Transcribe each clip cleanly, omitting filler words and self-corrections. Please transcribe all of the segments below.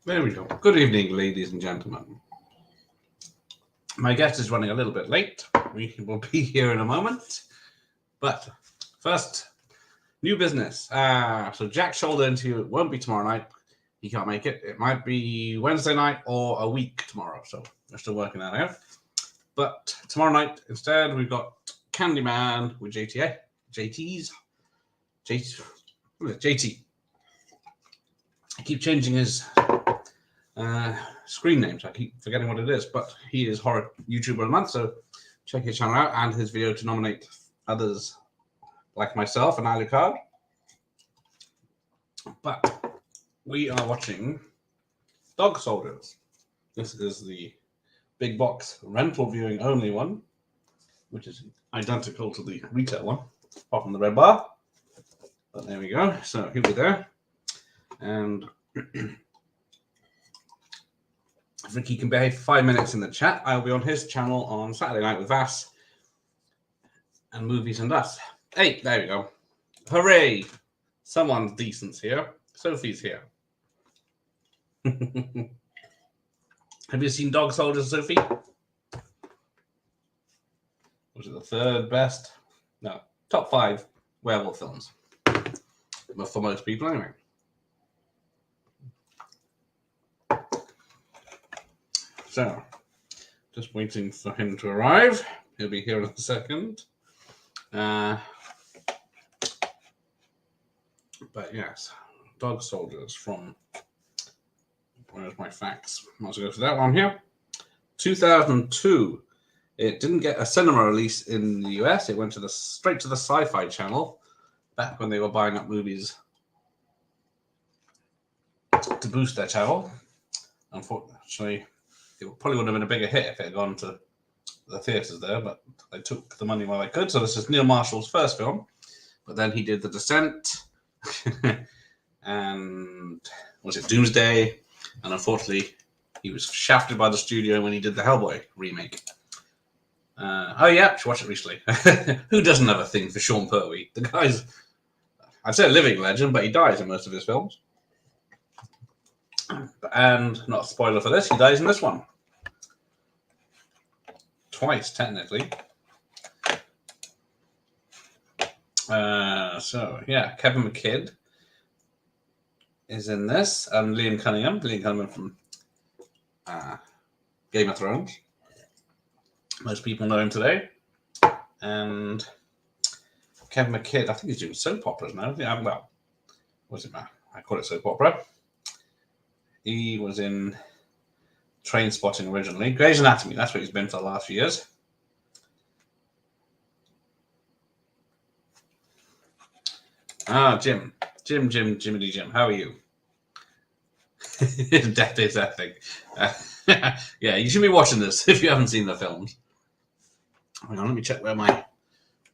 There we go. Good evening, ladies and gentlemen. My guest is running a little bit late. We will be here in a moment. But first, new business. So Jack's shoulder interview won't be tomorrow night. He can't make it. It might be Wednesday night or a week tomorrow. So we're still working that out. But tomorrow night, instead, we've got Candyman with JT. I keep changing his screen names. I keep forgetting what it is, but he is Horror YouTuber of the Month, so check his channel out and his video to nominate others like myself and Alucard. But we are watching Dog Soldiers. This is the big box rental viewing only one, which is identical to the retail one, apart from the red bar. But there we go. So he'll be there. And if Ricky can behave for 5 minutes in the chat, I'll be on his channel on Saturday night with Vass and Movies and Us. Hey, there we go. Hooray! Someone's decent here. Sophie's here. Have you seen Dog Soldiers, Sophie? Was it the third best? No, top 5 werewolf films. But for most people, anyway. So, just waiting for him to arrive. He'll be here in a second. But yes, Dog Soldiers from, where's my facts? I'll go for that one here. 2002. It didn't get a cinema release in the US. It went to straight to the Sci-Fi Channel back when they were buying up movies to boost their channel. Unfortunately, it probably would have been a bigger hit if it had gone to the theaters there, but they took the money while they could. So this is Neil Marshall's first film, but then he did The Descent and was it Doomsday? And unfortunately, he was shafted by the studio when he did the Hellboy remake. Oh yeah, she watched it recently. Who doesn't have a thing for Sean Pertwee? The guy's, I'd say a living legend, but he dies in most of his films. And not a spoiler for this, he dies in this one. Twice, technically. So, yeah, Kevin McKidd is in this, and Liam Cunningham from Game of Thrones. Most people know him today. And Kevin McKidd, I think he's doing soap operas now. Yeah, well, what's it matter? I call it soap opera. He was in Trainspotting originally. Grey's Anatomy, that's what he's been for the last few years. Jim, how are you? Death is that thing. Yeah, you should be watching this if you haven't seen the films. Hang on, let me check where my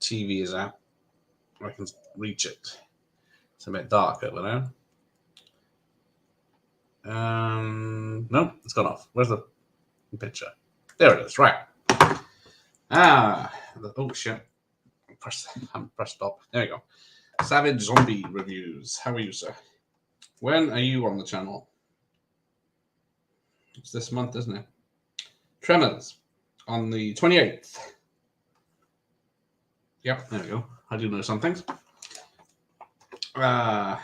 TV is at. I can reach it. It's a bit dark over there. No, it's gone off. Where's the picture? There it is. Right. Oh shit. I haven't pressed stop. There we go. Savage Zombie Reviews. How are you, sir? When are you on the channel? It's this month, isn't it? Tremors on the 28th. Yep, there we go. I do know some things. Oh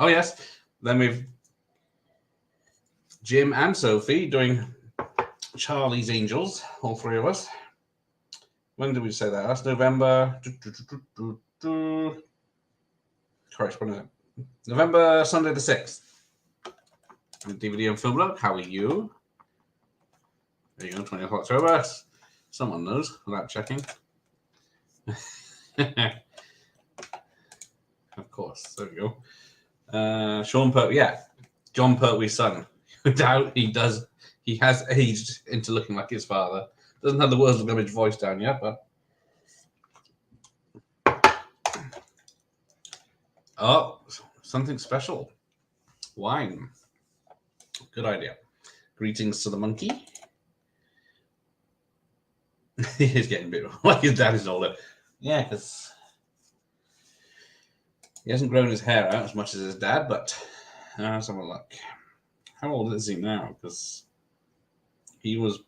yes. Then we've Jim and Sophie doing Charlie's Angels, all three of us. When did we say that? That's November. Correct, when is it? November, Sunday the 6th. DVD and Film Log, how are you? There you go, 20th of October. Someone knows without checking. Of course, there we go. Sean Pertwee, yeah. John Pertwee's son. Doubt he does. He has aged into looking like his father. Doesn't have the Wurzel Gummidge voice down yet, but. Oh, something special. Wine. Good idea. Greetings to the monkey. He's getting bigger. Like his dad is older. Yeah, because he hasn't grown his hair out as much as his dad, but let's have a look. how old is he now? Because he was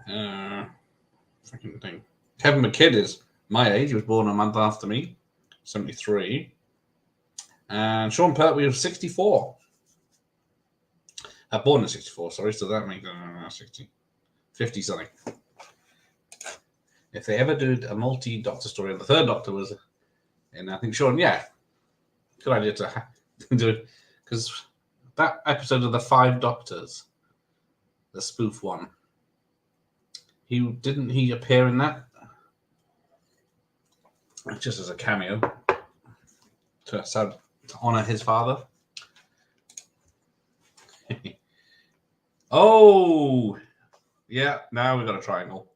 fucking thing. Kevin McKidd is my age. He was born a month after me, 73. And Sean Pertwee was 64. Born in 64, sorry, so that makes 60, 50 something. If they ever did a multi-Doctor story, and the third Doctor was, and I think Sean, yeah, good idea to do it, because that episode of the Five Doctors, the spoof one, didn't he appear in that? Just as a cameo to honor his father. Oh, yeah. Now we've got a triangle.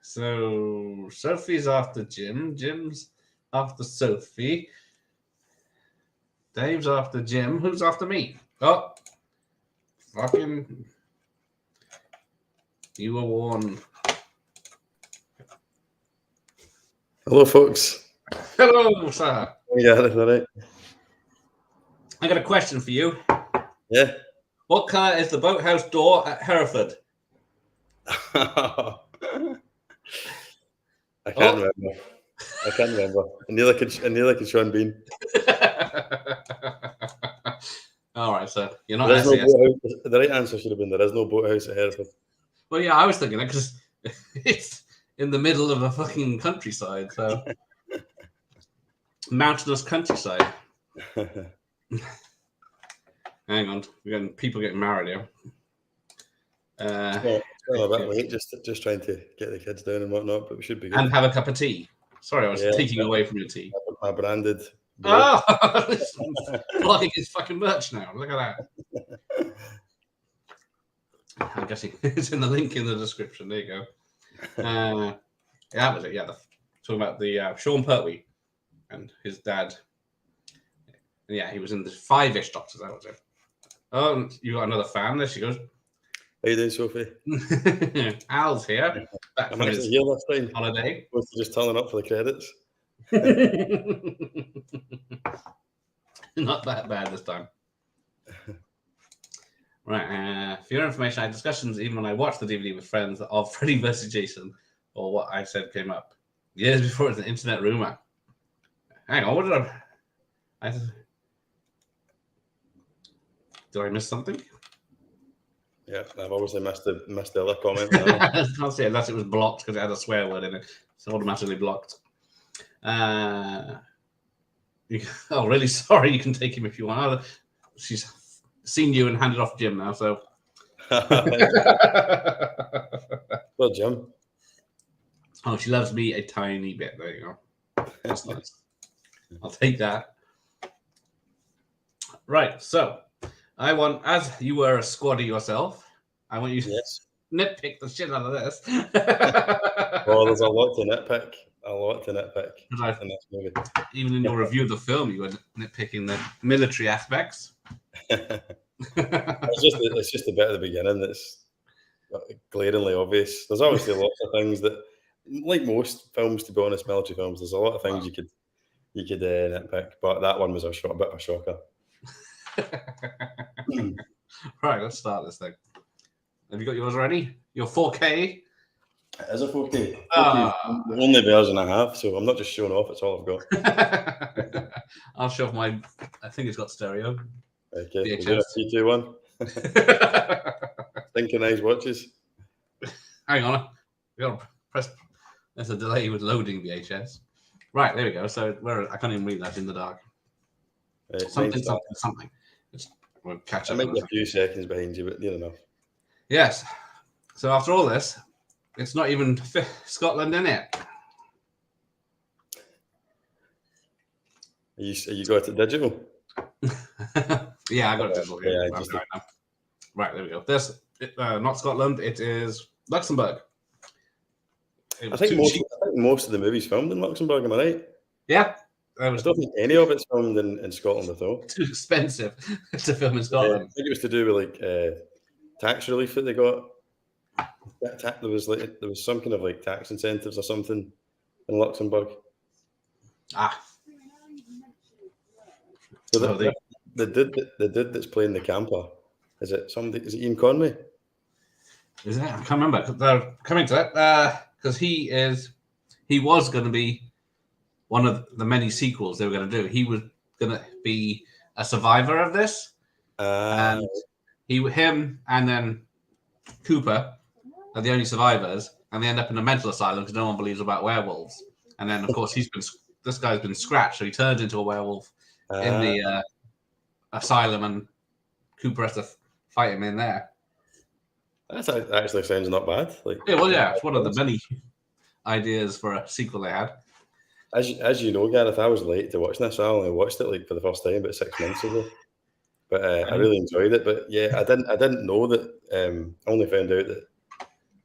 So Sophie's after Jim. Jim's after Sophie. Dave's after Jim. Who's after me? Oh, fucking! You were warned. Hello, folks. Hello, sir. Yeah, that's all right. I got a question for you. Yeah. What colour is the boathouse door at Hereford? I can't remember. I can't remember. And neither could Sean Bean. All right, sir. You're not There's no SAS. boathouse. The right answer should have been there is no boathouse at Hereford. Well, yeah, I was thinking that because it's in the middle of a fucking countryside, so mountainous countryside. Hang on, we're getting people getting married here. It's a bit late, just trying to get the kids down and whatnot, but we should be good. And have a cup of tea. Sorry, I was taking away from your tea. My branded. Oh, blocking his fucking merch now. Look at that. I'm guessing it's in the link in the description. There you go. Yeah, that was it. Yeah, talking about the Sean Pertwee and his dad. Yeah, he was in the 5-ish Doctors. That was it. Oh, you got another fan. There she goes. How you doing, Sophie? Al's here. Back I'm from actually his here this time. holiday. Supposed to just turning up for the credits. Not that bad this time. Right. For your information, I had discussions even when I watched the DVD with friends of Freddy vs. Jason, or what I said came up years before it was an internet rumor. Hang on, what did did I miss something? Yeah, I've obviously missed the other comment. I can't say unless it was blocked because it had a swear word in it. It's automatically blocked. Oh, really? Sorry. You can take him if you want. She's seen you and handed off Jim now, so. Well, Jim. Oh, she loves me a tiny bit. There you go. That's nice. I'll take that. Right. So, I want, as you were a squaddy yourself, I want you to nitpick the shit out of this. Oh, there's a lot to nitpick. In this movie. Even in your review of the film, you were nitpicking the military aspects. It's just a bit at the beginning that's glaringly obvious. There's obviously lots of things that, like most films, to be honest, military films, there's a lot of things you could nitpick, but that one was a bit of a shocker. Right, let's start this thing. Have you got yours ready? Your 4K? It is a 4K. The only version I have, so I'm not just showing off. It's all I've got. I'll show off my. I think it's got stereo. Okay, we'll do a 3, 2, 1. Synchronized watches. Hang on, we got to press. There's a delay with loading VHS. Right, there we go. So I can't even read that in the dark. Something. We'll catch up. I might be a few seconds behind you, but near enough. Yes. So after all this, it's not even Scotland in it. You got it digital? Yeah, I got it digital. Yeah, right, there we go. This not Scotland. It is Luxembourg. I think most of the movies filmed in Luxembourg. Am I right? Yeah. I don't think any of it's filmed in Scotland at all. Too expensive to film in Scotland. I think it was to do with like tax relief that they got. There was some kind of like tax incentives or something in Luxembourg. Ah, So oh, they, the dude that's playing the camper, is it somebody? Is it Ian Conway? is it? I can't remember. They're coming to that because he was going to be one of the many sequels they were going to do. He was going to be a survivor of this, and him and then Cooper are the only survivors, and they end up in a mental asylum because no one believes about werewolves. And then, of course, this guy's been scratched, so he turns into a werewolf in the asylum, and Cooper has to fight him in there. That actually sounds not bad. Like, Yeah, well, yeah, it's one of the many ideas for a sequel they had. As you know, Gareth, I was late to watching this. I only watched it like for the first time about 6 months ago, but I really enjoyed it. But yeah, I didn't know that. I only found out that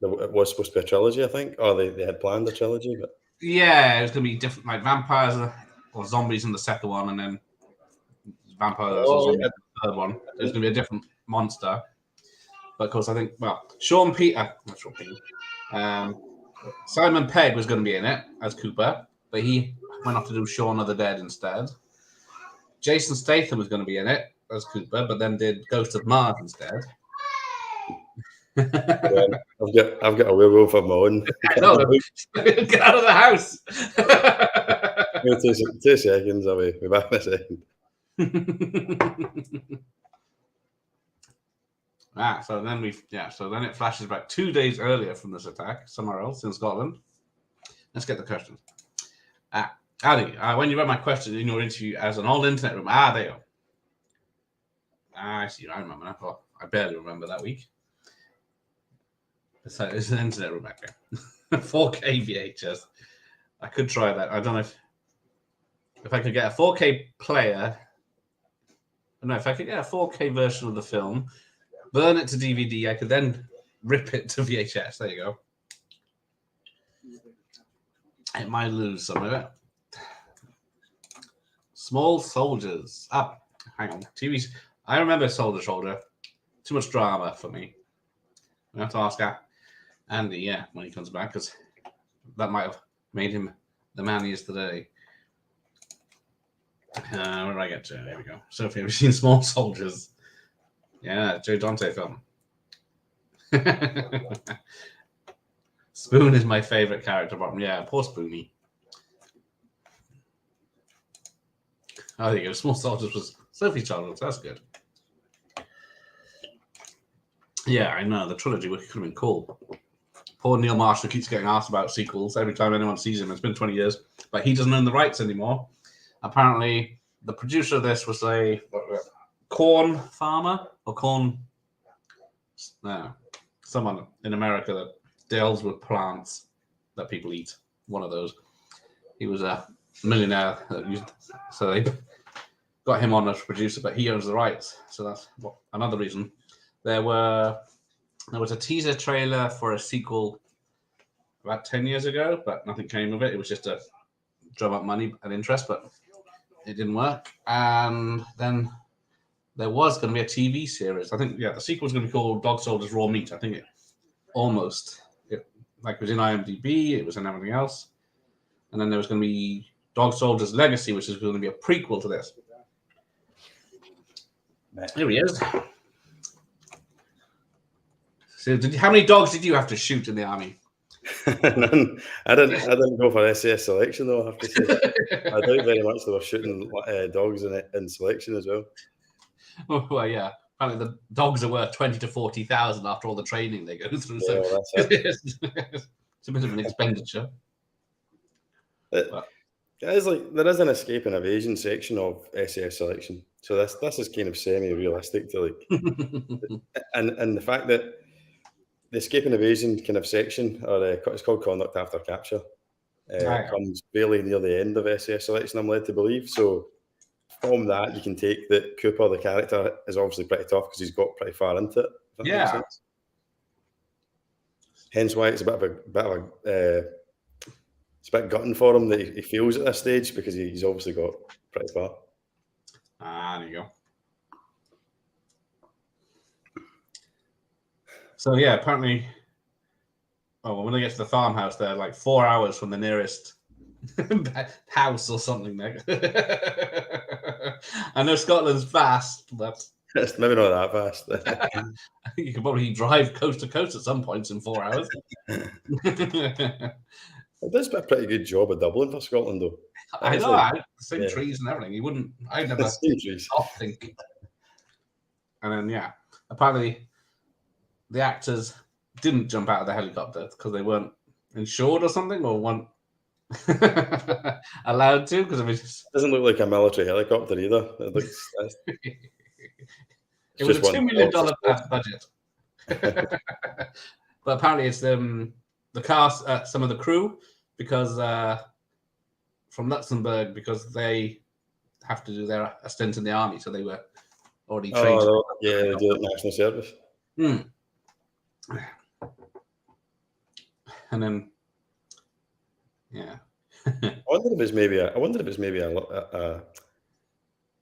it was supposed to be a trilogy, I think, or they had planned a trilogy. But Yeah, it was going to be different, like vampires or zombies in the second one, and then vampires or zombies in the third one. There's going to be a different monster. But of course, I think, well, Simon Pegg was going to be in it as Cooper, but he went off to do Shaun of the Dead instead. Jason Statham was going to be in it as Cooper, but then did Ghost of Mars instead. I've got a werewolf of my own. No, get out of the house. 2 seconds, I'll be back in a second. So then it flashes back 2 days earlier from this attack, somewhere else in Scotland. Let's get the questions. Ali, when you read my question in your interview as an old internet room, there you go. I see. I remember that. Oh, I barely remember that week. So it's an internet room back there. 4K VHS. I could try that. I don't know if I could get a 4K player. No, if I could get a 4K version of the film, burn it to DVD, I could then rip it to VHS. There you go. It might lose some of it. Small Soldiers. Hang on. TVs. I remember Soldier Shoulder. Too much drama for me. We have to ask Andy, when he comes back, because that might have made him the man he is today. Where did I get to? There we go. Sophie, have you seen Small Soldiers? Yeah, Joe Dante film. Spoon is my favorite character. Yeah, poor Spoonie. Oh, there you go. Small Soldiers was Sophie's childhood. That's good. Yeah, I know. The trilogy could have been cool. Poor Neil Marshall keeps getting asked about sequels every time anyone sees him. It's been 20 years, but he doesn't own the rights anymore. Apparently, the producer of this was a corn farmer or someone in America that deals with plants that people eat. One of those. He was a millionaire, so they got him on as producer, but he owns the rights. So that's another reason. There was a teaser trailer for a sequel about 10 years ago, but nothing came of it. It was just to drum up money and interest, but it didn't work. And then there was going to be a TV series. I think, the sequel was going to be called Dog Soldiers Raw Meat. I think it was in IMDb, it was in everything else. And then there was going to be Dog Soldiers Legacy, which is going to be a prequel to this. Here he is. So, how many dogs did you have to shoot in the army? None. I didn't go for SS selection though. I have to say, I doubt very much they were shooting dogs in selection as well. Well, yeah. Apparently, the dogs are worth 20 to 40,000 after all the training they go through. So that's it. It's a bit of an expenditure. There is an escape and evasion section of SS selection, so this is kind of semi-realistic to and the fact that the escape and evasion kind of section, or it's called conduct after capture, comes fairly near the end of SS selection, I'm led to believe. So from that, you can take that Cooper, the character, is obviously pretty tough because he's got pretty far into it. If that makes sense. Hence why it's a bit of a it's a bit gutting for him that he feels at this stage, because he's obviously got pretty far. There you go. So apparently, when they get to the farmhouse, they're like 4 hours from the nearest house or something. Like. I know Scotland's vast, but It's maybe not that fast. you can probably drive coast to coast at some points in 4 hours. It does a pretty good job of Dublin for Scotland, though. I know, the same yeah. trees and everything. You wouldn't. I never Same trees. stop thinking. And then apparently the actors didn't jump out of the helicopter because they weren't insured or something, or weren't allowed to, because It doesn't look like a military helicopter either. It looks. It was a $2 million budget. But apparently it's the cast, some of the crew, because from Luxembourg, because they have to do a stint in the army, so they were already trained. Oh, yeah, they do it national service. And then, I wonder if it's maybe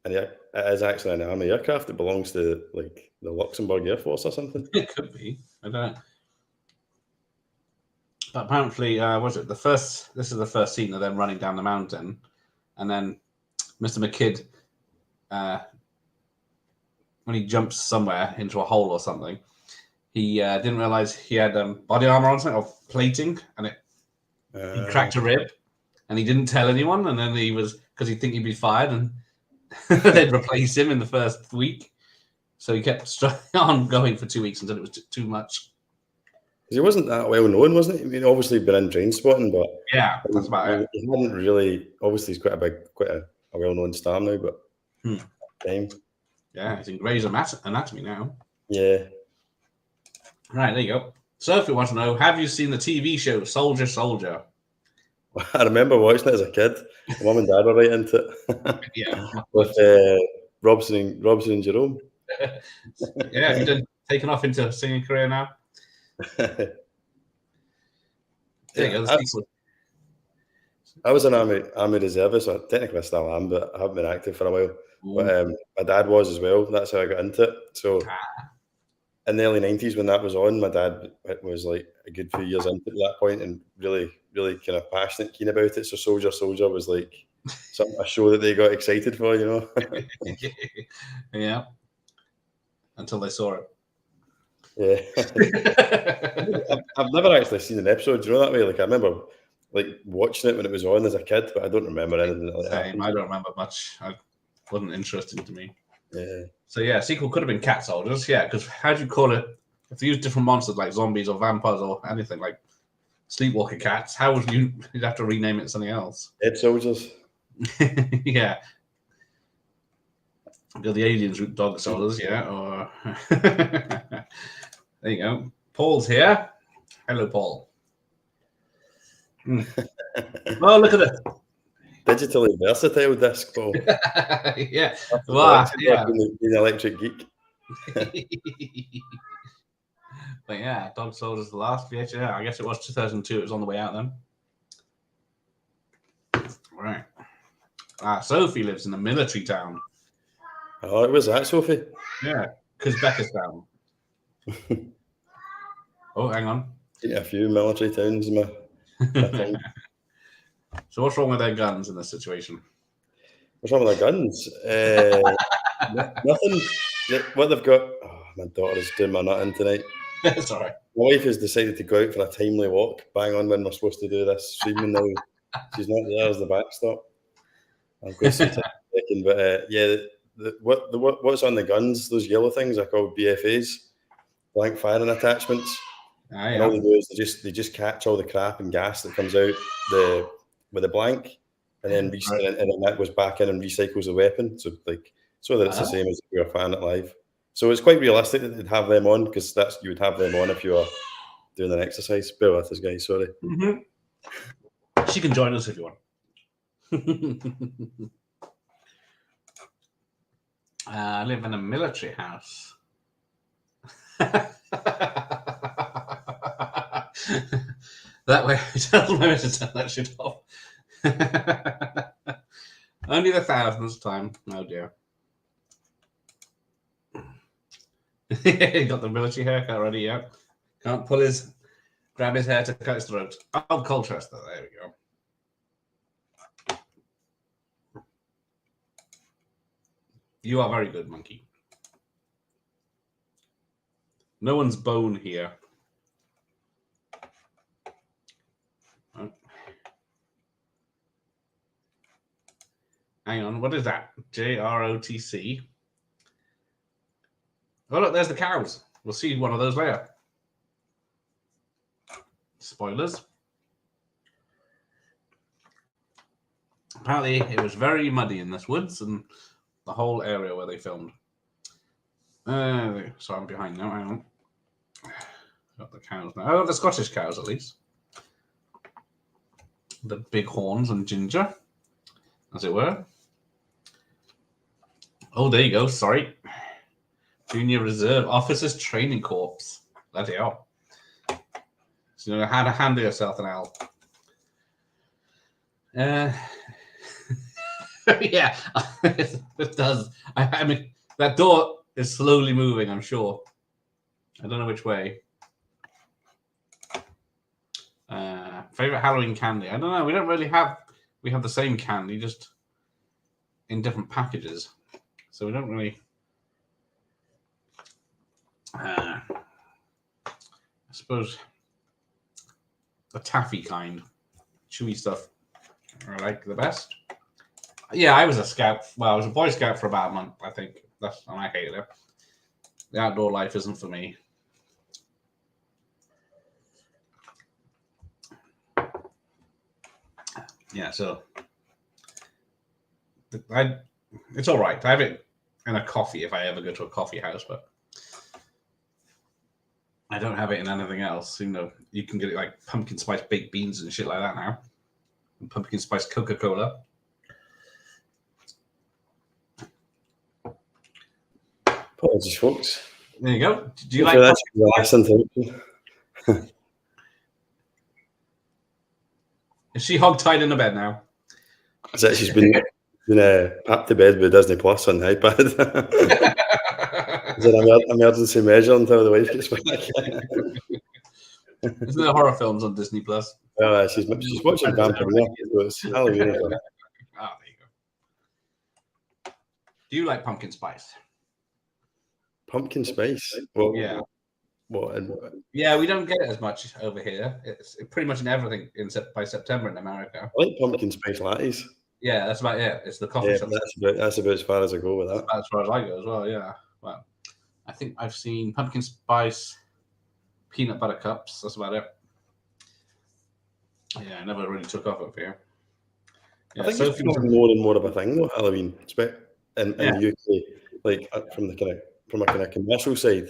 it is actually an army aircraft that belongs to like the Luxembourg Air Force or something. It could be. I don't know. But apparently, was it this is the first scene of them running down the mountain, and then Mr. McKidd, when he jumps somewhere into a hole or something, he didn't realize he had body armor on, something, or plating, and he cracked a rib, and he didn't tell anyone, and then because he'd think he'd be fired, and they'd replace him in the first week. So he kept on going for 2 weeks until it was too much. Because he wasn't that well known, wasn't he? I mean, obviously he'd been in Trainspotting, but yeah, that's about it. He hadn't really. Obviously, he's quite a well-known star now, but time. Yeah, he's in Grey's Anatomy now. Yeah. Right, there you go. So, if you want to know, have you seen the TV show Soldier Soldier? I remember watching it as a kid. Mum and Dad were right into it. Yeah, with Robson and Jerome. Yeah, have you taken off into a singing career now? There you go. I was an army reservist, so technically I still am, but I haven't been active for a while. But my dad was as well. That's how I got into it. So in the early 90s, when that was on, my dad was like a good few years into it at that point, and really, really kind of passionate, keen about it. So Soldier Soldier was like a show that they got excited for, you know. Yeah. Until they saw it. Yeah. I've never actually seen an episode, you know, that way. Like I remember like watching it when it was on as a kid, but I don't remember anything like that. I don't remember much. It wasn't interesting to me. Yeah. So yeah, sequel could have been Cat Soldiers. Yeah, because how do you call it? If you use different monsters like zombies or vampires or anything like sleepwalker cats, how would you'd have to rename it something else? Dead Soldiers. Yeah. Go the aliens root dog soldiers, yeah. Or there you go. Paul's here. Hello, Paul. Oh, look at it. Digitally versatile disc, Paul. Yeah. Wow. Yeah. Being an electric geek. But yeah, Dog Soldiers the last VHS. Yeah, I guess it was 2002. It was on the way out then. Right. Sophie lives in a military town. Oh, it was that, Sophie? Yeah, Uzbekistan. Oh, hang on. A few military towns in my time. So what's wrong with their guns in this situation? What's wrong with their guns? Nothing. What they've got... Oh, my daughter is doing my nutting tonight. Sorry. My wife has decided to go out for a timely walk, bang on when we're supposed to do this streaming now. She's not there as the backstop. I'm going to see it in a second, but yeah, what's on the guns, those yellow things are called BFAs, blank firing attachments. Yeah. And all they do is they just catch all the crap and gas that comes out with the blank, and then and then that goes back in and recycles the weapon, so that it's the same as if you were firing it live. So it's quite realistic that they'd have them on, because you would have them on if you were doing an exercise. Bear with us, guys. Sorry. Mm-hmm. She can join us if you want. I live in a military house. That way, it doesn't matter to turn that shit off. Only the 1000th time. Oh dear. He got the military haircut already, yeah. Can't grab his hair to cut his throat. Oh, Colchester, there we go. You are very good, monkey. No one's bone here. Oh. Hang on, what is that? JROTC. Oh, look, there's the cows. We'll see one of those later. Spoilers. Apparently, it was very muddy in this woods and the whole area where they filmed. So I'm behind now. Hang on. Got the cows now. Oh, the Scottish cows, at least. The big horns and ginger, as it were. Oh, there you go. Sorry. Junior Reserve Officers Training Corps. Bloody hell. So you know how to handle yourself, an owl. Yeah, it does. I mean, that door is slowly moving, I'm sure. I don't know which way. Favorite Halloween candy? I don't know. We don't really have. We have the same candy, just in different packages. So we don't really. I suppose the taffy kind, chewy stuff, I like the best. Yeah, I was a scout. Well, I was a Boy Scout for about a month, I think. And I hated it. The outdoor life isn't for me. Yeah, so it's all right. I have it in a coffee if I ever go to a coffee house, but I don't have it in anything else. You know, you can get it like pumpkin spice baked beans and shit like that now. And pumpkin spice Coca-Cola. Apologies, folks. There you go. Do you So like? that's the last interruption. Is she hog-tied in the bed now? So she's been packed to bed with Disney Plus on the iPad. Is it an emergency measure until the wife gets back? Isn't there horror films on Disney Plus? She's watching Vampire. So it's Halloween. Oh, there you go. Do you like pumpkin spice? Pumpkin spice. Well, Yeah. What? Yeah, we don't get it as much over here. It's pretty much in everything by September in America. I like pumpkin spice lattes. Yeah, that's about it. It's the coffee Yeah, shop. that's about as far as I go with that. That's as far as I go as well, yeah. Well, I think I've seen pumpkin spice peanut butter cups. That's about it. Yeah, I never really took off over here. Yeah, I think it's becoming more and more of a thing though, Halloween, in the UK, like from a kind of commercial side.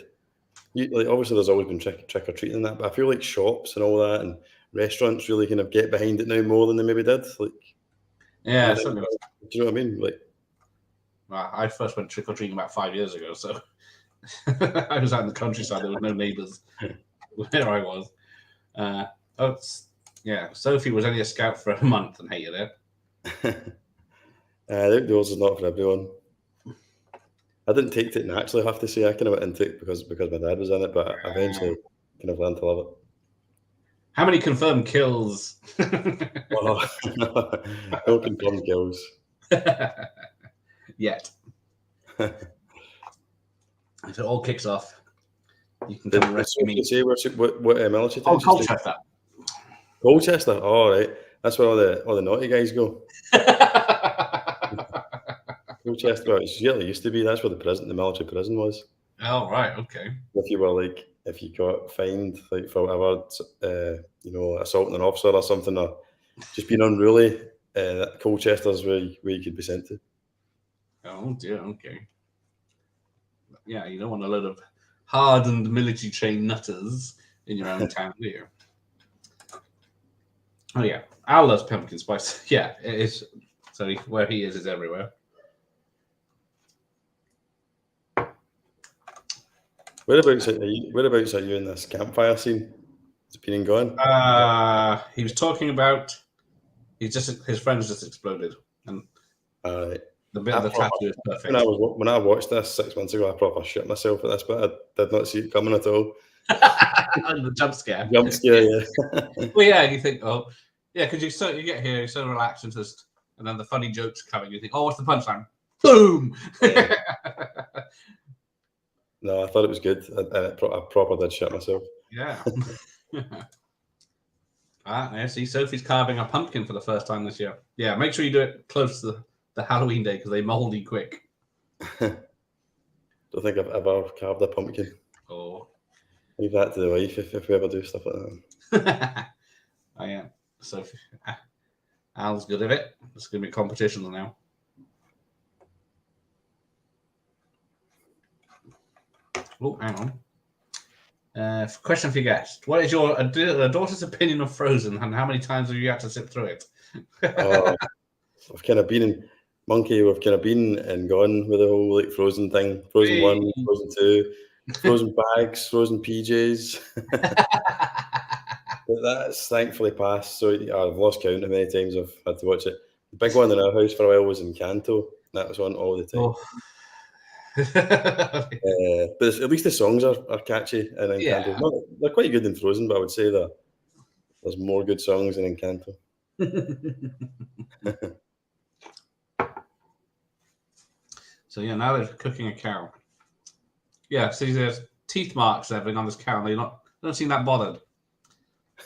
Obviously, there's always been trick or treating and that, but I feel like shops and all that and restaurants really kind of get behind it now more than they maybe did. Like, yeah, do you know what I mean? Like, well, I first went trick or treating about 5 years ago, so I was out in the countryside. There were no neighbours where I was. Sophie was only a scout for a month and hated it. Outdoors is not for everyone. I didn't take it naturally, I have to say. I kind of went into it because my dad was in it, but I eventually kind of learned to love it. How many confirmed kills? No confirmed kills. Yet. If it all kicks off, you can come and rescue me. Say what military? Oh, Colchester. Colchester. Oh, right. That's where all the naughty guys go. Colchester. Well, it really used to be. That's where the military prison was. Oh, right. Okay. If you got fined for whatever, assaulting an officer or something, or just being unruly, Colchester's where you could be sent to. Oh dear. Okay. Yeah, you don't want a load of hardened military trained nutters in your own town, do you? Oh yeah, Al loves pumpkin spice. Yeah, it is. So where he is everywhere. Whereabouts are you in this campfire scene? Has it been and gone? He was talking about his friends just exploded, and the bit of the tattoo is perfect. When I watched this 6 months ago, I proper shit myself at this, but I did not see it coming at all. And the jump scare. Jump scare, yeah. Well, yeah, you think, oh, yeah, because you get here, you're so relaxed and just, and then the funny jokes coming. You think, oh, what's the punchline? Boom. No, I thought it was good, and I proper did shit myself. Yeah. Yeah, see, Sophie's carving a pumpkin for the first time this year. Yeah, make sure you do it close to the Halloween day because they moldy quick. Don't think I've ever carved a pumpkin. Oh. Leave that to the wife if we ever do stuff like that. Oh, yeah. Sophie. Al's good at it. It's going to be competitions now. Oh, hang on. Question for your guest. What is your daughter's opinion of Frozen and how many times have you had to sit through it? I've kind of been in Monkey, we've kind of been and gone with the whole like Frozen thing. Frozen 1, Frozen 2, Frozen bags, Frozen PJs. But that's thankfully passed. So I've lost count of how many times I've had to watch it. The big one in our house for a while was Encanto. That was on all the time. But at least the songs are catchy in Encanto. Yeah. No, they're quite good in Frozen, but I would say that there's more good songs in Encanto. So yeah, now they're cooking a cow. Yeah, see there's teeth marks and everything on this cow. They don't seem that bothered.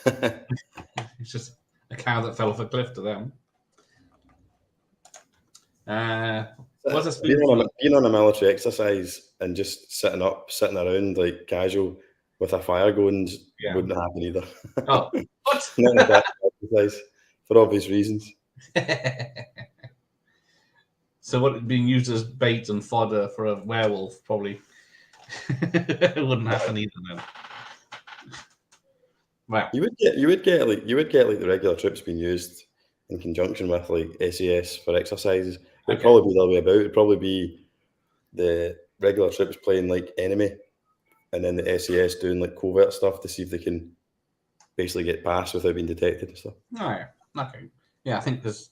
It's just a cow that fell off a cliff to them. What's this? Being on a military exercise and just sitting around like casual with a fire going wouldn't happen either. Oh, what? Not that exercise for obvious reasons. So what being used as bait and fodder for a werewolf probably wouldn't happen either then. Well, you would get like the regular troops being used in conjunction with like SAS for exercises. It'd probably be the other way about. It'd probably be the regular troops playing like enemy, and then the SAS doing like covert stuff to see if they can basically get past without being detected and stuff. Oh, yeah. Okay. Yeah, I think there's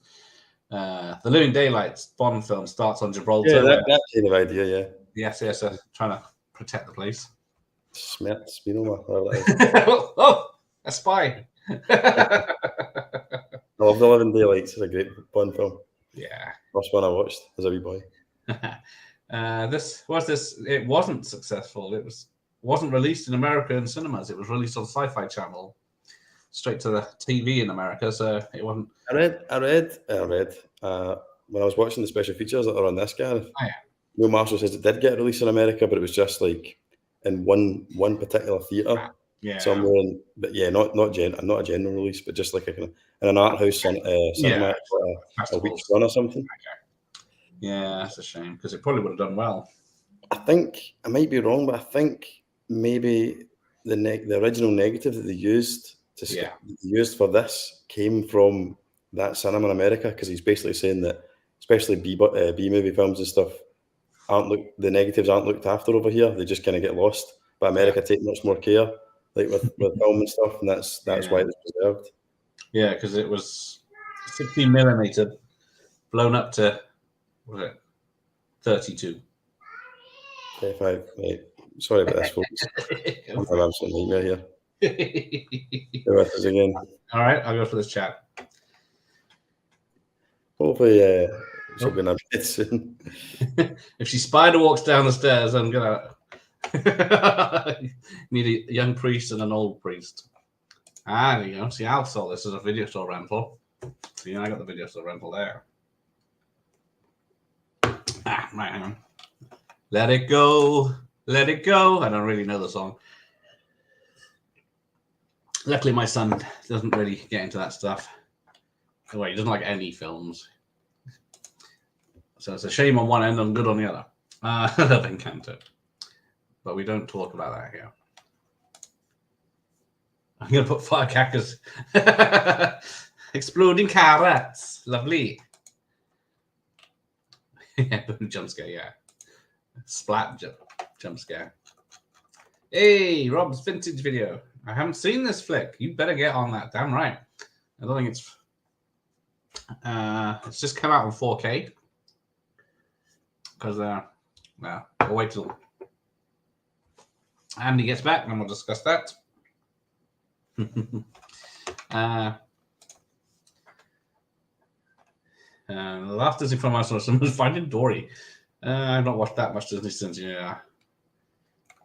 the Living Daylights Bond film starts on Gibraltar. Yeah, that kind of idea, yeah. The SAS are trying to protect the place. Spinoma, whatever that is. Oh, a spy. I love The Living Daylights. It's a great Bond film. Yeah. First one I watched as a wee boy. It wasn't successful. It wasn't released in America in cinemas. It was released on Sci-Fi Channel, straight to the TV in America. So it wasn't. I read. When I was watching the special features that are on this guy, Neil Marshall says it did get released in America, but it was just like in one particular theater somewhere. But yeah, not a general release, but just like in an art house cinema for a week's run or something. Okay. Yeah, that's a shame because it probably would have done well. I think I might be wrong, but I think maybe the original negative that they used for this came from that cinema in America, because he's basically saying that especially B movie films and stuff the negatives aren't looked after over here. They just kind of get lost. But America take much more care, like with film and stuff, and that's why it's preserved. Yeah, because it was 16mm, blown up to 32. 35. Right. Sorry about this, folks. I'm an absolute nightmare here. Go with us again. All right, I'll go for this chat. Hopefully, she'll be in her bed soon. If she spider walks down the stairs, I'm gonna need a young priest and an old priest. There you go. See, Al saw this as a video store rental. See, I got the video store rental there. Right, hang on. Let it go. Let it go. I don't really know the song. Luckily, my son doesn't really get into that stuff. He doesn't like any films. So it's a shame on one end and good on the other. I love Encanto. But we don't talk about that here. I'm going to put firecrackers. Exploding carrots. Lovely. Jump scare, yeah. Splat jump scare. Hey, Rob's vintage video. I haven't seen this flick. You better get on that. Damn right. I don't think it's just come out on 4K. Because we'll wait till Andy gets back and we'll discuss that. The last Disney film I saw was Finding Dory. I've not watched that much Disney since. Yeah,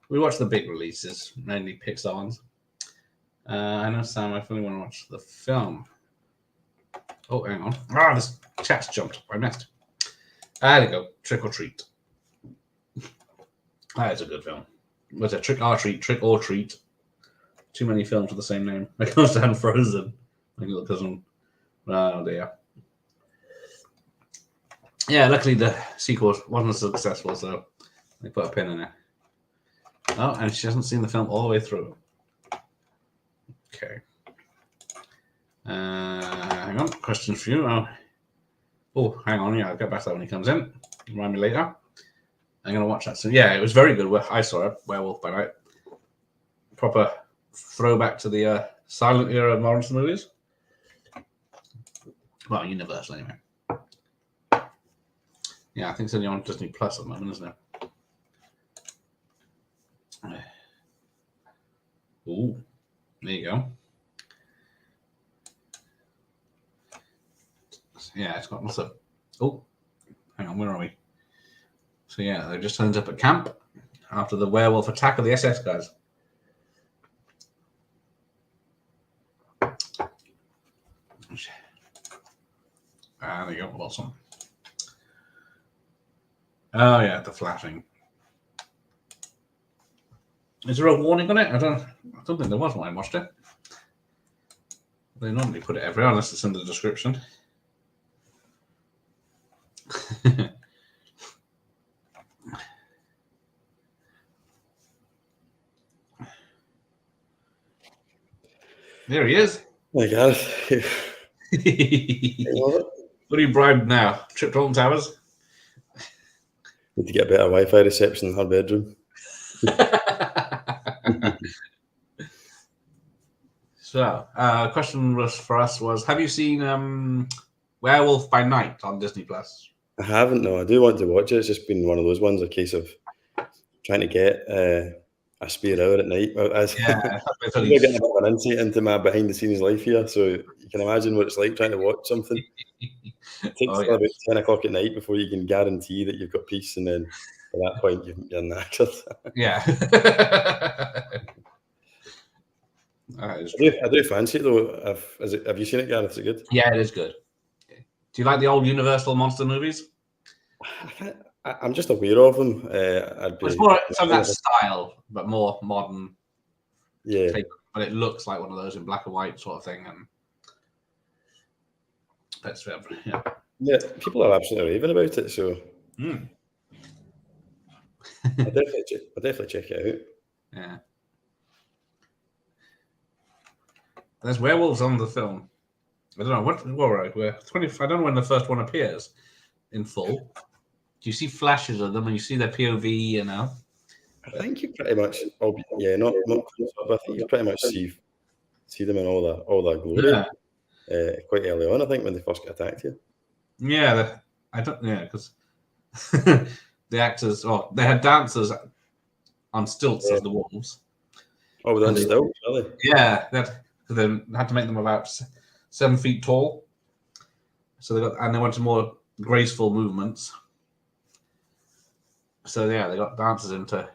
we watch the big releases, mainly Pixar ones. I know, Sam. I fully want to watch the film. Oh, hang on. This chat's jumped. I missed. There we go. Trick or Treat. That is a good film. Was it Trick or Treat? Trick or Treat. Too many films with the same name. I can't stand Frozen. My little cousin. Oh dear. Yeah, luckily the sequel wasn't successful, so they put a pin in it. Oh, and she hasn't seen the film all the way through. Okay. Hang on. Question for you. Oh, hang on. Yeah, I'll get back to that when he comes in. Remind me later. I'm going to watch that soon. Yeah, it was very good. I saw it. Werewolf by Night. Proper throwback to the silent era of Morrison movies. Well, Universal anyway. Yeah, I think it's only on Disney Plus at the moment, isn't it? Ooh, there you go. Yeah, it's got lots of. Oh, hang on, where are we? So yeah, they just turned up at camp after the werewolf attack of the SS guys. There you go, awesome. Oh yeah, the flashing. Is there a warning on it? I don't think there was when I watched it. They normally put it everywhere unless it's in the description. There he is. Oh my God. What are you bribed now? Trip to Alton Towers? Need to get a better Wi-Fi reception in her bedroom. So, question for us was: have you seen Werewolf by Night on Disney Plus? I haven't. No, I do want to watch it. It's just been one of those ones, a case of trying to get a spare hour at night. Yeah, I'm getting a bit of an insight into my behind-the-scenes life here, so you can imagine what it's like trying to watch something. It takes about 10 o'clock at night before you can guarantee that you've got peace, and then at that point you're knackered. Yeah. I do fancy it though. Have you seen it, Gareth? Is it good? Yeah, it is good. Do you like the old Universal monster movies? I'm just aware of them. It's more some of that style, but more modern. Yeah. But it looks like one of those in black and white sort of thing. And that's yeah, people are absolutely raving about it. So I'll definitely check it out. Yeah. There's werewolves on the film. I don't know what. We're 20. I don't know when the first one appears in full. Do you see flashes of them and you see their POV? You know. I think you pretty much. Not close up. I think you pretty much see them in all their glory. Yeah. Quite early on, I think, when they first get attacked here. Yeah, because the actors. Oh, they had dancers on stilts as the wolves. Oh, they're on stilts, really? Yeah, they had to make them about 7 feet tall. So they wanted more graceful movements. So yeah, they got dancers in to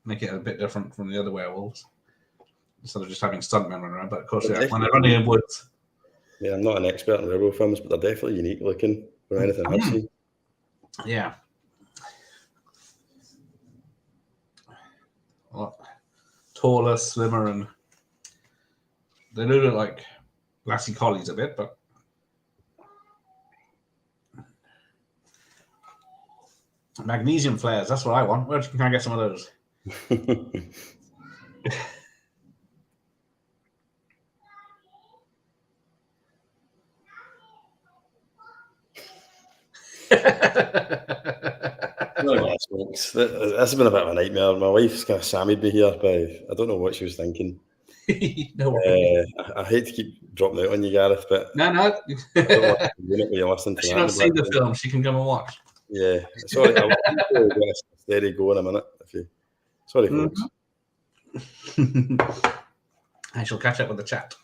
make it a bit different from the other werewolves, instead of just having stuntmen running around. But of course, when they're running in woods. Yeah, I'm not an expert in werewolf films, but they're definitely unique looking from anything I've seen. Yeah. Taller, slimmer, and they do look like Lassie collies a bit, but magnesium flares, that's what I want. Where can I get some of those? This has been a bit of a nightmare. My wife's kind of sammied me here, but I don't know what she was thinking. No, I hate to keep dropping out on you, Gareth, but no. You're listening to she not seen the film, she can come and watch. Yeah, sorry, I'll steady go in a minute. Sorry, folks. I shall catch up with the chat.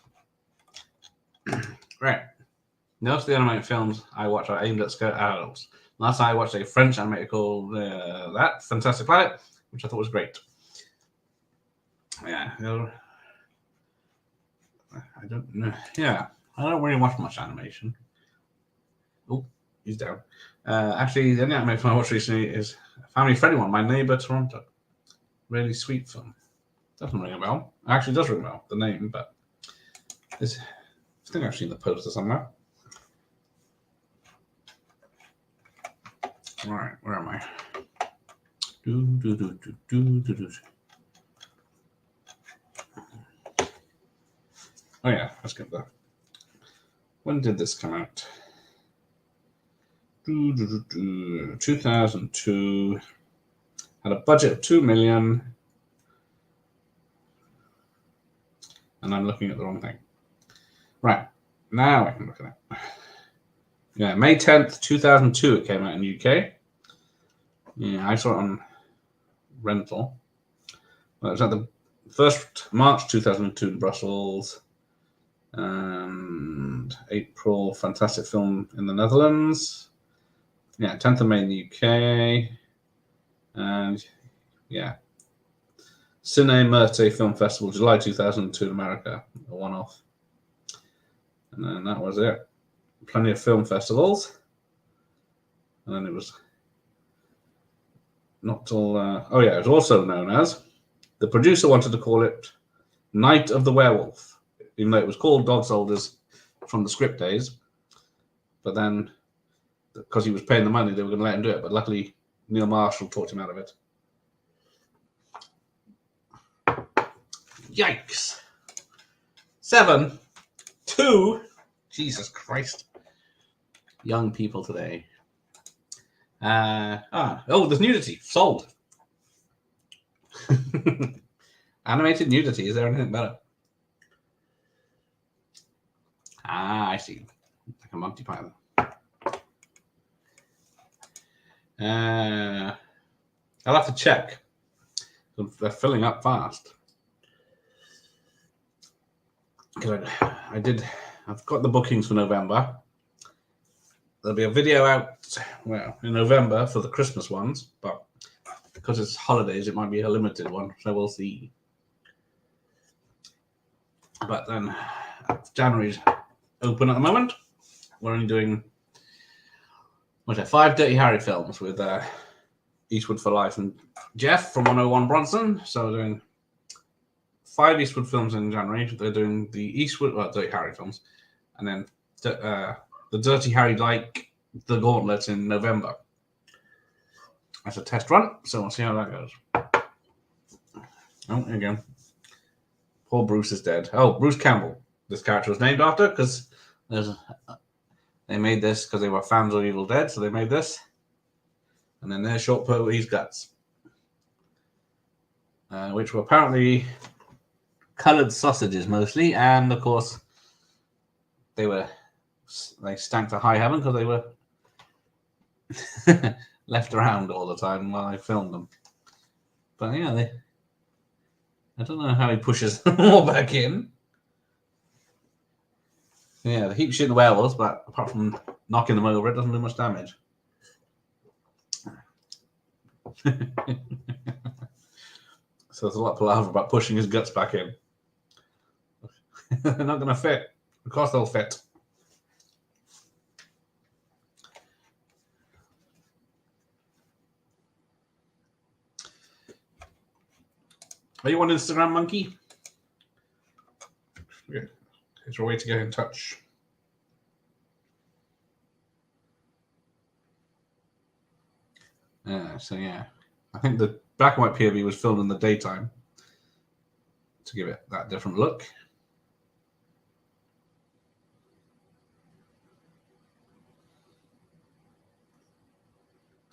Right, Most of the animated films I watch are aimed at adults. Last night I watched a French animated called that Fantastic Planet, which I thought was great. Yeah, I don't know. Yeah, I don't really watch much animation. Oh, he's down. Actually, the only animated film I watched recently is a family-friendly one, My Neighbor Toronto. Really sweet film. Doesn't ring a bell. Actually, it does ring a bell, the name, but I think I've seen the poster somewhere. All right, where am I? Oh yeah, let's get that. When did this come out? 2002. Had a budget of $2 million. And I'm looking at the wrong thing. Right, now I can look at it. Yeah, May 10th, 2002 it came out in the UK. Yeah, I saw it on rental. Well, it was at the 1st March 2002 in Brussels. And April, Fantastic Film in the Netherlands. Yeah, 10th of May in the UK. And yeah, Cine Merte Film Festival, July 2002 in America, a one-off. And then that was it. Plenty of film festivals. And then it was not till, it was also known as, the producer wanted to call it Night of the Werewolf, even though it was called Dog Soldiers from the script days. But then, because he was paying the money, they were going to let him do it. But luckily, Neil Marshall talked him out of it. Yikes. 7, 2, Jesus Christ. Young people today. There's nudity. Sold. Animated nudity. Is there anything better? I see. Like a Monty Python. I'll have to check. They're filling up fast. Because I've got the bookings for November. There'll be a video out, in November for the Christmas ones, but because it's holidays, it might be a limited one, so we'll see. But then January's open at the moment. We're only doing 5 Dirty Harry films with Eastwood for Life and Jeff from 101 Bronson. So we're doing 5 Eastwood films in January. They're doing the Dirty Harry films, and then the Dirty Harry like the Gauntlet in November. That's a test run, so we'll see how that goes. Oh, there you go. Poor Bruce is dead. Oh, Bruce Campbell. This character was named after because they made this because they were fans of Evil Dead, so they made this. And then there's Short Pertwee's guts, which were apparently coloured sausages mostly, and of course they stank to high heaven because they were left around all the time while I filmed them. But yeah, I don't know how he pushes them all back in. Yeah, they keep shooting the werewolves, but apart from knocking them over, it doesn't do much damage. So there's a lot of palaver about pushing his guts back in. They're not going to fit. Of course they'll fit. Are you on Instagram, Monkey? Yeah. Is there a way to get in touch? So yeah, I think the black and white POV was filmed in the daytime to give it that different look.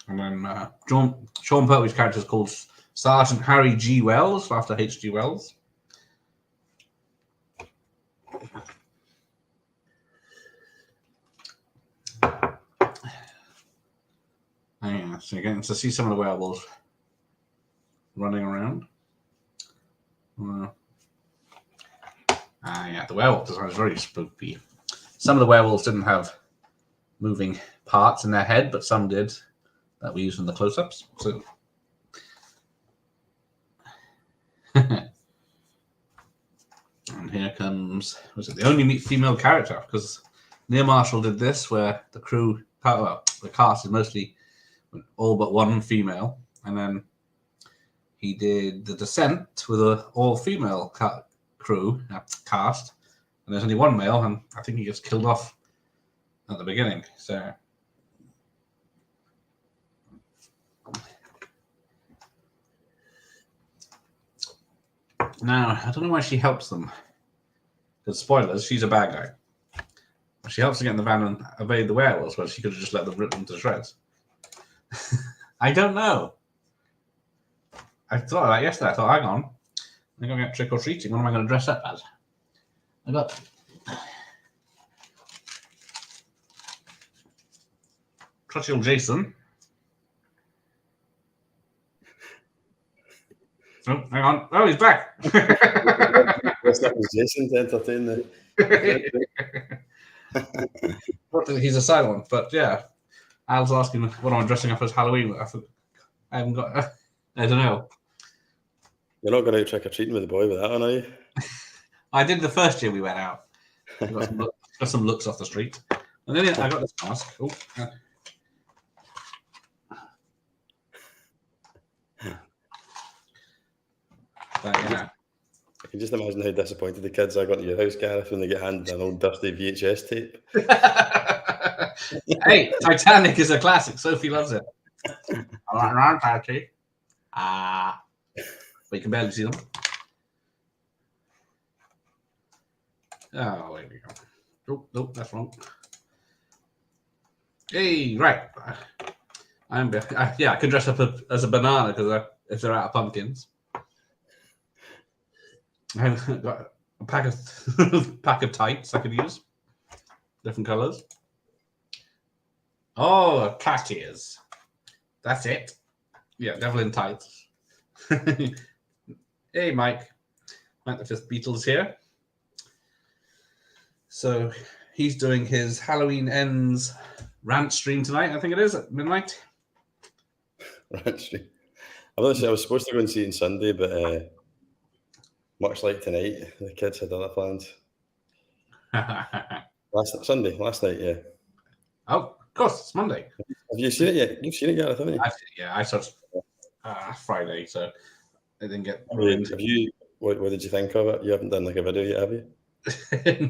And then Sean Pertwee's character is called Sergeant Harry G. Wells, after H.G. Wells. Yeah, so you're getting to see some of the werewolves running around. Yeah, the werewolf design is very spooky. Some of the werewolves didn't have moving parts in their head, but some did that we use in the close-ups. So. And here comes, was it the only female character? Because Neil Marshall did this, where the crew, well, the cast is mostly all but one female, and then he did The Descent with an all-female crew cast, and there's only one male, and I think he gets killed off at the beginning. So. Now, I don't know why she helps them. Because spoilers, she's a bad guy. She helps to get in the van and evade the werewolves, but she could have just let them rip them to shreds. I don't know. I thought of that yesterday. I thought, hang on. I'm going to get trick-or-treating. What am I going to dress up as? I got... Crutchy Jason. Oh, hang on. Oh, he's back. Dressed up as Jason to entertain He's a silent one, but yeah. Al's asking what am I dressing up as Halloween. I haven't got. I don't know. You're not going to trick or treating with the boy with that one, are you? I did the first year we went out. I got some looks off the street, and then I got this mask. Oh. But yeah. I can just imagine how disappointed the kids are going to your house, Gareth, when they get handed an old dusty VHS tape. Hey, Titanic is a classic. Sophie loves it. I'm not around, Patty. But you can barely see them. Oh, there we go. Oh, nope, that's wrong. Hey, right. I can dress up as a banana because if they're out of pumpkins. I've got a pack of tights I could use. Different colours. Oh, cat ears. That's it. Yeah, devil in tights. Hey, Mike. Mike the Fifth Beatles here. So he's doing his Halloween Ends rant stream tonight. I think it is at midnight. Rant stream. I was supposed to go and see it on Sunday, but much like tonight, the kids had other plans. Last night, yeah. Oh, of course, it's Monday. Have you seen it yet? You've seen it, Gareth, haven't you? I saw it Friday, so I didn't get. Have you? What did you think of it? You haven't done like a video yet, have you?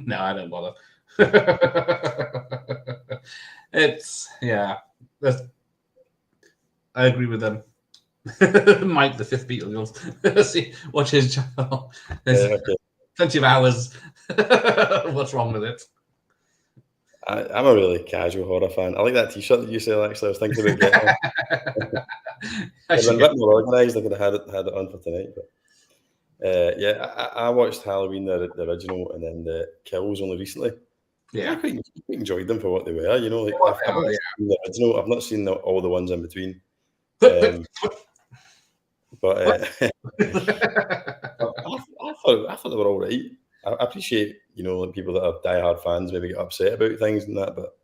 No, I don't bother. It's I agree with them. Mike the Fifth Beatles. See, watch his channel. There's plenty of hours. What's wrong with it? I'm a really casual horror fan. I like that T-shirt that you sell. Actually, I was thinking about getting it. I've been a bit more organised. I could have had it on for tonight. But I watched Halloween the original and then the Kills only recently. Yeah, I quite enjoyed them for what they were. You know, like I've not seen the original. I've not seen all the ones in between. But I thought they were all right. I appreciate, like people that are diehard fans maybe get upset about things and that, but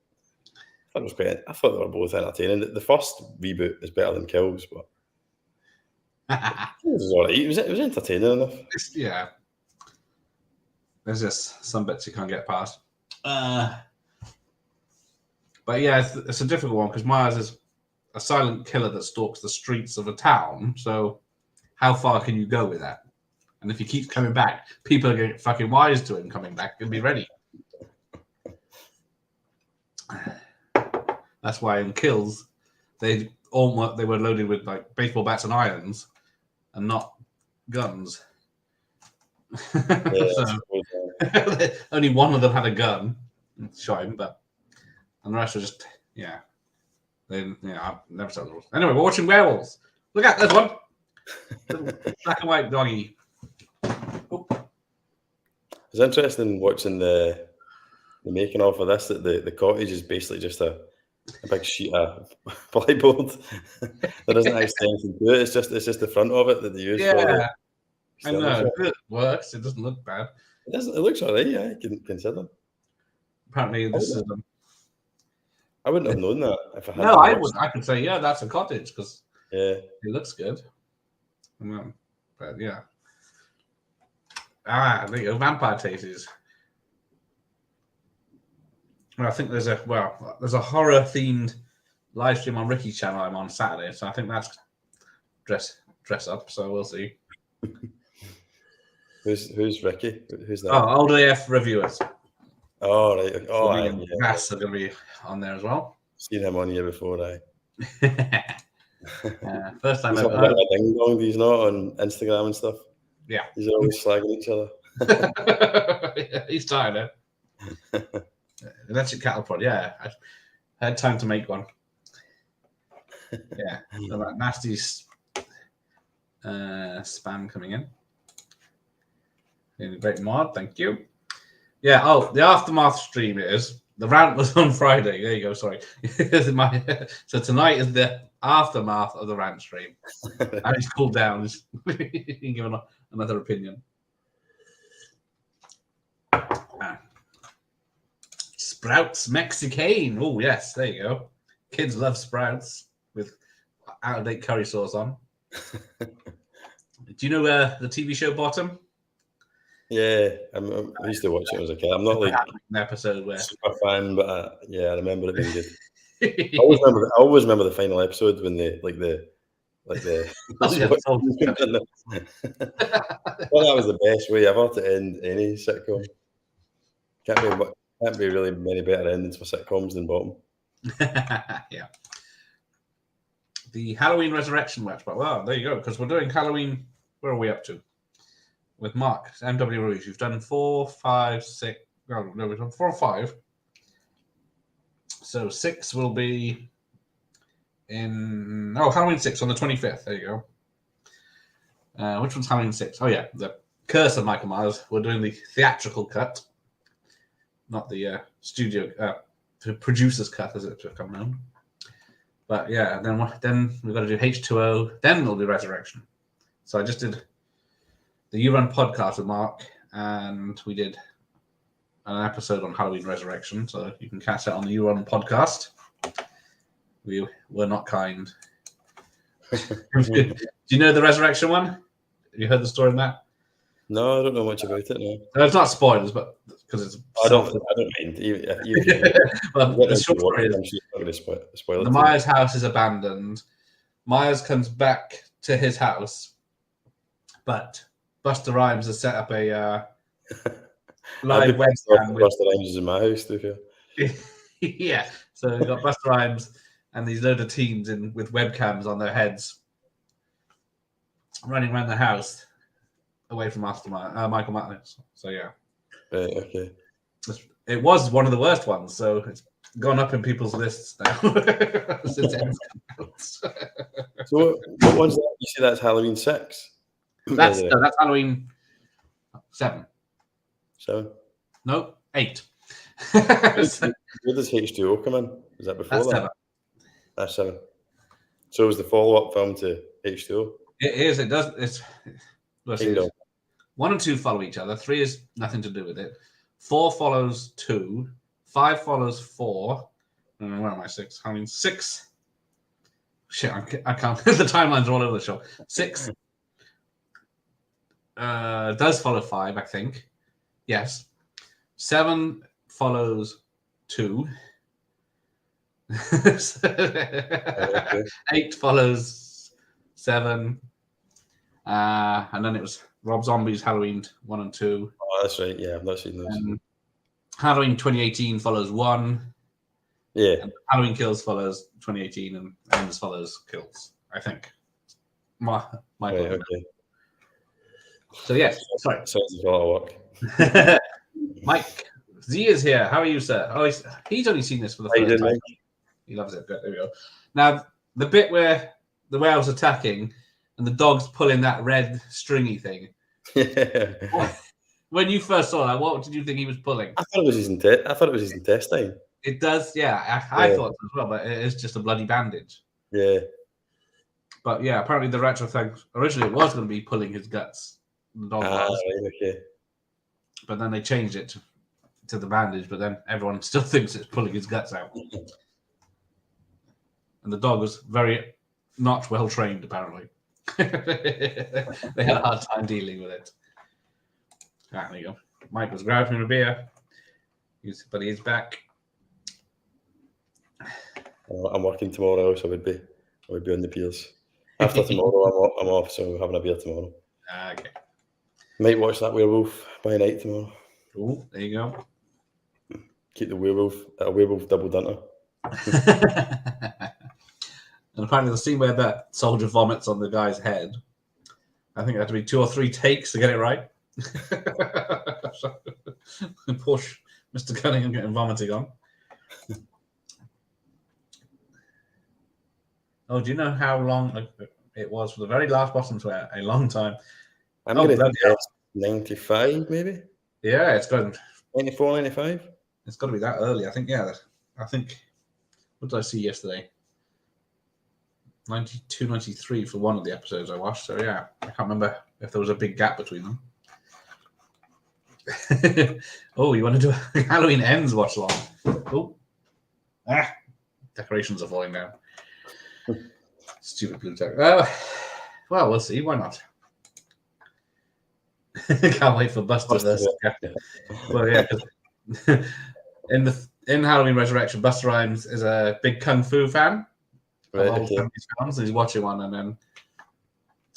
I thought they were both entertaining. The first reboot is better than Kills, but it was all right. It was entertaining enough. Yeah. There's just some bits you can't get past. But yeah, it's a difficult one because Myers is a silent killer that stalks the streets of a town. So how far can you go with that? And if he keeps coming back, people are going to get fucking wise to him coming back and be ready. That's why in Kills, they were loaded with like baseball bats and irons, and not guns. Only one of them had a gun, shot him, and the rest were just I've never said the rules. Anyway, we're watching werewolves. Look out, there's one. Black and white doggy. Oh. It's interesting watching the making of this. That the cottage is basically just a big sheet of plyboard. There isn't actually anything to it. It's just the front of it that they use. Yeah, I know. It works. It doesn't look bad. It looks alright. Yeah, I can consider. Apparently, this is I wouldn't have known that if I hadn't. No, I watched would. I could say, yeah, that's a cottage because it. it looks good. But yeah. There you go. Vampire Tasties. Well, I think there's a horror themed live stream on Ricky's channel. I'm on Saturday, so I think that's dress up. So we'll see. Who's Ricky? Who's that? Oh, Old AF reviewers. Oh right. Oh, Gas are going to be on there as well. Seen him on here before. First time he's ever. Not a ding dong. He's not on Instagram and stuff. Yeah, he's always slagging each other. He's tired. Electric cattle prod. Yeah, I had time to make one. Yeah, so that nasty spam coming in. Great mod, thank you. Yeah. Oh, the aftermath stream is the rant was on Friday. There you go. Sorry. So tonight is the aftermath of the rant stream. And he's cooled down. He can give another opinion. Sprouts Mexican. Oh yes, there you go. Kids love Sprouts with out-of-date curry sauce on. Do you know the TV show Bottom? Yeah, I used to watch it as a kid. I'm not like an episode where super fan, but I remember it being good. I always remember the final episode when they like the. Well, that was the best way ever to end any sitcom. Can't be really many better endings for sitcoms than Bottom. Yeah. The Halloween Resurrection match, but well, there you go. Because we're doing Halloween. Where are we up to? With Mark, MW Ruiz, you've done 4, 5, 6. No, we've done 4 or 5. So 6 will be in Halloween 6 on the 25th. There you go. Which one's Halloween 6? Oh yeah, the Curse of Michael Myers. We're doing the theatrical cut, not the studio, the producer's cut, as it's become known. But yeah, then we've got to do H2O. Then there'll be Resurrection. So I just did the You Run podcast with Mark, and we did an episode on Halloween Resurrection, so you can catch that on the You Run podcast. We were not kind. Do you know the Resurrection one? Have you heard the story on that? No, I don't know much about it. No, it's not spoilers, but because it's. I don't mind. Well, the short story is spoil the Myers house is abandoned. Myers comes back to his house, but Busta Rhymes has set up a live webcam. Busta Rhymes is in my house, too. Yeah, so we've got Busta Rhymes and these load of teens with webcams on their heads, running around the house away from Michael Myers. So yeah, okay. It was one of the worst ones, so it's gone up in people's lists now since it has come out. So what one's that? You say that's Halloween 6? That's Halloween 7. 7? No, 8. Where does H2O come in? Is that before That's that? 7. That's 7. So it was the follow-up film to H2O? It is. It does. It's 1 and 2 follow each other. 3 is nothing to do with it. 4 follows 2. 5 follows 4. Where am I? 6. I mean 6. Shit, I can't. The timelines are all over the shop. 6 does follow 5, I think. Yes. 7 follows 2. 8 follows 7. And then it was Rob Zombie's Halloween 1 and 2. Oh, that's right. Yeah, I've not seen those. Halloween 2018 follows 1. Yeah. And Halloween Kills follows 2018, and Ends follows Kills, I think. Michael. Right, okay. So, yes, sorry. Sounds a lot of work. Mike Z is here. How are you, sir? Oh, he's only seen this for the first time. He loves it. There we go. Now, the bit where the whale's attacking and the dog's pulling that red stringy thing. Yeah. When you first saw that, what did you think he was pulling? I thought it was his intestine. It does, yeah. I thought so as well, but it is just a bloody bandage. Yeah. But yeah, apparently the retro thing originally it was going to be pulling his guts. The dog was. Right, okay. But then they changed it to the bandage, but then everyone still thinks it's pulling his guts out. and the dog was very not well trained, apparently. They had a hard time dealing with it. Ah, there you go. Mike was grabbing a beer, but he's back. I'm working tomorrow, so I would be on the piers. After tomorrow, I'm off, so we're having a beer tomorrow. Okay. Might watch that Werewolf by night tomorrow. Oh, there you go. Keep the werewolf double dunter. And apparently the scene where that soldier vomits on the guy's head, I think it had to be 2 or 3 takes to get it right. Poor Mr. Cunningham getting vomiting on. Oh, do you know how long it was for the very last bottom swear? A long time. I'm going to guess 95, maybe? Yeah, it's got 94, 95? It's got to be that early. I think, yeah. I think, what did I see yesterday? 92, 93 for one of the episodes I watched. So, yeah, I can't remember if there was a big gap between them. Oh, you want to do a Halloween Ends watch along? Oh, decorations are falling down. Stupid blue tech. Well, we'll see. Why not? Can't wait for Buster. Well, yeah. In Halloween Resurrection, Buster Rhymes is a big kung fu fan. Right, of old films. He's watching one, and then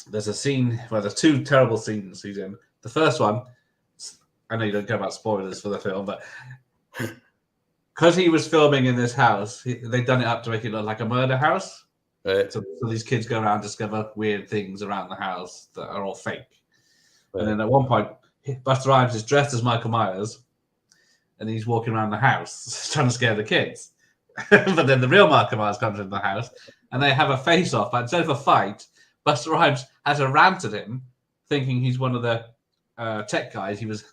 there's a scene where there's 2 terrible scenes he's in. The first one, I know you don't care about spoilers for the film, but because he was filming in this house, they'd done it up to make it look like a murder house. Right. So these kids go around and discover weird things around the house that are all fake. Right. And then at one point, Buster Rhymes is dressed as Michael Myers, and he's walking around the house trying to scare the kids. But then the real Michael Myers comes into the house, and they have a face-off. But instead of a fight, Buster Rhymes has a rant at him, thinking he's one of the tech guys he was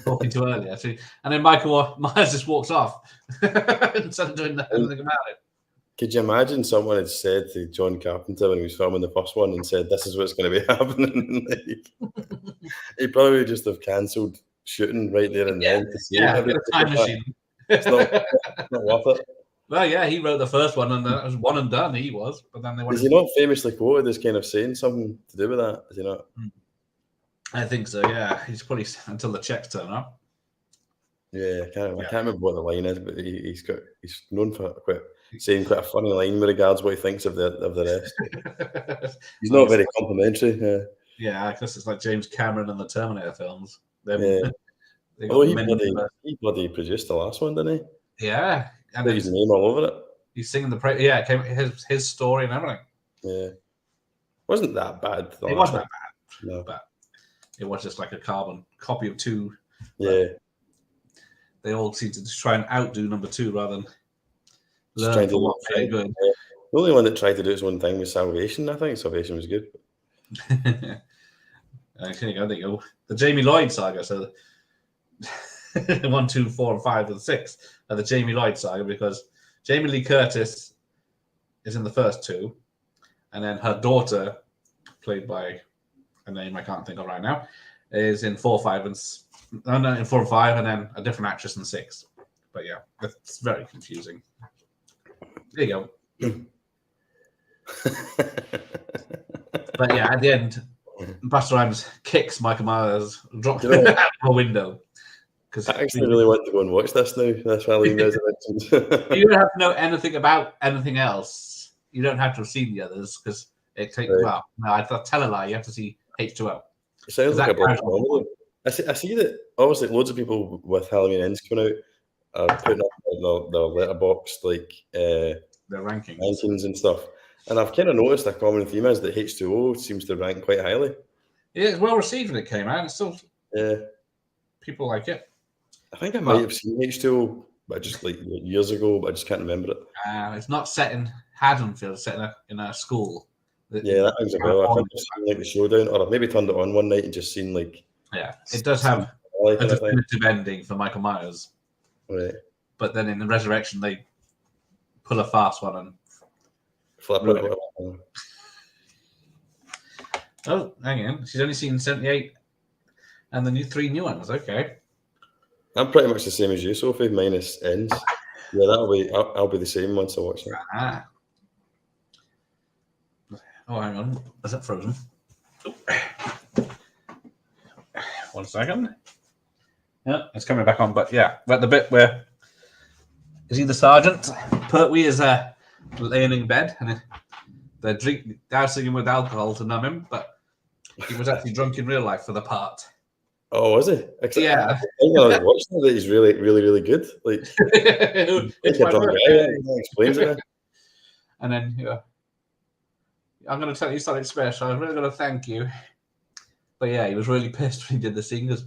talking to earlier. So, and then Michael Myers just walks off instead of doing anything about it. Could you imagine someone had said to John Carpenter when he was filming the first one and said, "This is what's going to be happening"? He'd probably just have cancelled shooting right there and then to see a time machine. It's not worth it. Well, yeah, he wrote the first one, and that was one and done. He was, but then they went. Is he not famously quoted as kind of saying something to do with that? Is he not? I think so. Yeah, he's probably until the checks turn up. Yeah, I can't remember what the line is, but he's known for saying quite a funny line with regards what he thinks of the rest. He's not very complimentary. Yeah, I guess it's like James Cameron and the Terminator films. He bloody produced the last one, didn't he? Yeah, and his name all over it. He's singing the praise. Yeah, it came his story and everything. Yeah, wasn't that bad. It wasn't that bad. No, but it was just like a carbon copy of 2. Yeah, they all seem to just try and outdo number 2 rather than learn from what's very good. Yeah. The only one that tried to do its own thing was Salvation. I think Salvation was good. Okay, there you go. The Jamie Lloyd saga. So 1, 2, 4, and 5, and 6 are the Jamie Lloyd saga because Jamie Lee Curtis is in the first 2, and then her daughter, played by a name I can't think of right now, is in 4, 5, and in 4 and 5, and then a different actress in 6. But yeah, it's very confusing. There you go. But yeah, at the end, Buster Rhymes kicks Michael Myers, drops him out of a window. I actually really want to go and watch this now. That's Halloween Resurrections. You don't have to know anything about anything else. You don't have to have seen the others because it takes. Right. Well, no, I tell a lie. You have to see H2O. It sounds like a black comedy. I see that obviously loads of people with Halloween Ends coming out are putting up their letterboxd their rankings and stuff. And I've kind of noticed a common theme is that H2O seems to rank quite highly. Yeah, it's well received when it came out. It's still people like it. I think I might have seen H2O, but just like years ago, but I just can't remember it. It's not set in Haddonfield, it's set in a school. Yeah, that rings a bell. I think I've seen like the showdown, or I've maybe turned it on one night and just seen like. Yeah, it does have a definitive ending for Michael Myers. Right. But then in the Resurrection, they pull a fast one and flip it. Oh, hang on. She's only seen 78 and the 3 new ones. Okay. I'm pretty much the same as you, Sophie, minus Ends. Yeah, I'll be the same once I watch it. Oh, hang on. Is it frozen? Oh. 1 second. Yeah, it's coming back on. But yeah, we're at the bit where is he the sergeant? Pertwee is laying in bed and they're dousing him with alcohol to numb him, but he was actually drunk in real life for the part. Oh, was he? Yeah. I think when I was watching that he's really, really, really good. Like, It's a my drunk birthday. guy. That explains it. And then I'm going to tell you something special. I'm really going to thank you. But yeah, he was really pissed when he did the scene because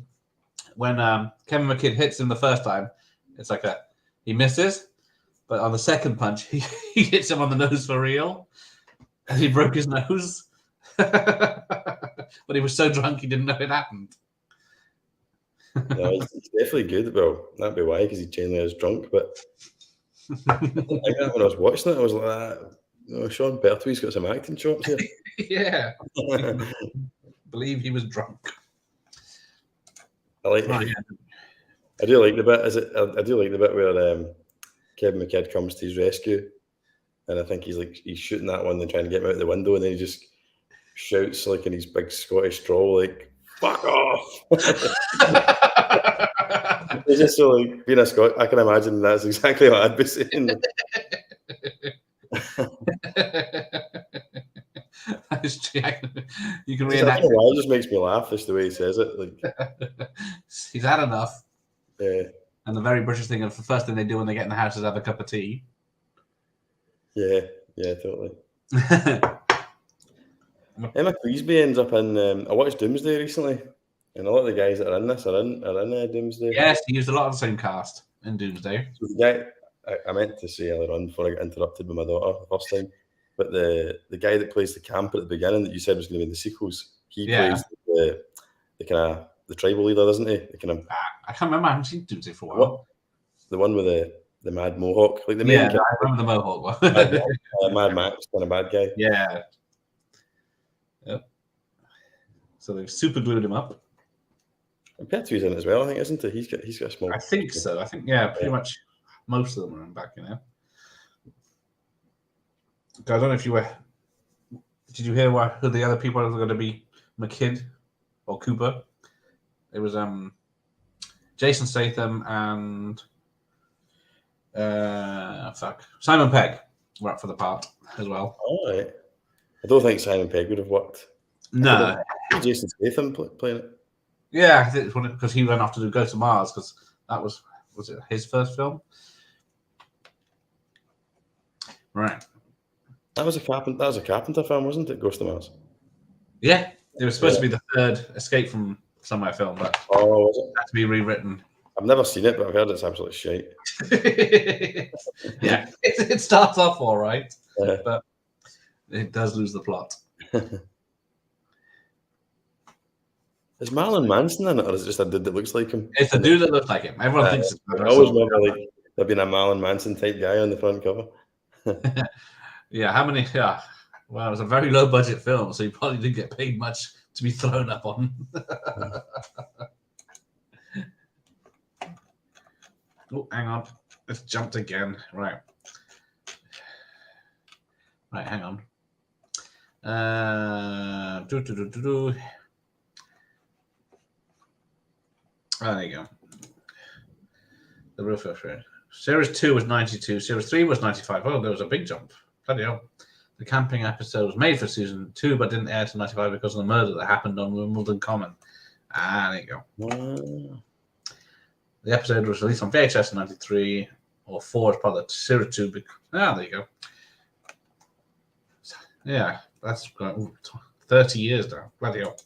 when Kevin McKidd hits him the first time, it's like he misses, but on the second punch, he hits him on the nose for real, and he broke his nose. But he was so drunk he didn't know it happened. No, he's definitely good. Well, that'd be why, because he genuinely was drunk. But I think when I was watching it, I was like, Sean Pertwee's got some acting chops here. Yeah. Believe he was drunk. I like. Right. I do like the bit. I do like the bit where Kevin McKidd comes to his rescue, and I think he's shooting that one and trying to get him out the window, and then he just shouts like in his big Scottish drawl, like "fuck off." It's just so like being a Scot. I can imagine that's exactly what I'd be saying. You can I reenact don't know why, it just makes me laugh. Just the way he says it. Like he's had enough. Yeah. And the very British thing of the first thing they do when they get in the house is have a cup of tea. Yeah, totally. Emma Cleesby ends up in. I watched Doomsday recently, and a lot of the guys that are in this are in Doomsday. Yes, he used a lot of the same cast in Doomsday. So the guy I meant to say earlier on before I got interrupted by my daughter the first time, but the guy that plays the camp at the beginning that you said was going to be in the sequels, he plays the kind of the tribal leader, doesn't he? The kind of I can't remember. I haven't seen Doomsday for a while. The one with the mad mohawk, like the main guy. I remember the mohawk one. Mad Max, kind of bad guy. Yeah. Yep. So they've super glued him up. And Pertwee's in it as well, I think, isn't he? He's got a small. I think so. I think pretty much most of them are in back. I don't know if you were. Did you hear who the other people are going to be? McKidd or Cooper? It was Jason Statham and Simon Pegg were up for the part as well. All right. I don't think Simon Pegg would have worked. No. Jason Statham playing it. Yeah, I think it's because he went off to Go to Mars because that was it his first film? Right. That was a Carpenter film, wasn't it? Ghost of Mars. Yeah, it was supposed to be the third Escape from Somewhere film, but was it? Had to be rewritten. I've never seen it, but I've heard it's absolutely shite. Yeah, it starts off all right, but it does lose the plot. Is Marilyn Manson in it, or is it just a dude that looks like him? It's a dude that looks like him. Everyone thinks it's I always remember like there being a Marilyn Manson type guy on the front cover. Yeah, how many? Yeah, well, it was a very low budget film, so he probably didn't get paid much to be thrown up on. Oh, hang on. It's jumped again. Right, hang on. Oh, there you go. The real first rate. Series 2 was 92. Series 3 was 95. Oh, there was a big jump. Bloody hell. The camping episode was made for season 2, but didn't air till 95 because of the murder that happened on Wimbledon Common. There you go. The episode was released on VHS in 93 or 4 as part of the Series 2. There you go. Yeah, that's 30 years now. Bloody hell.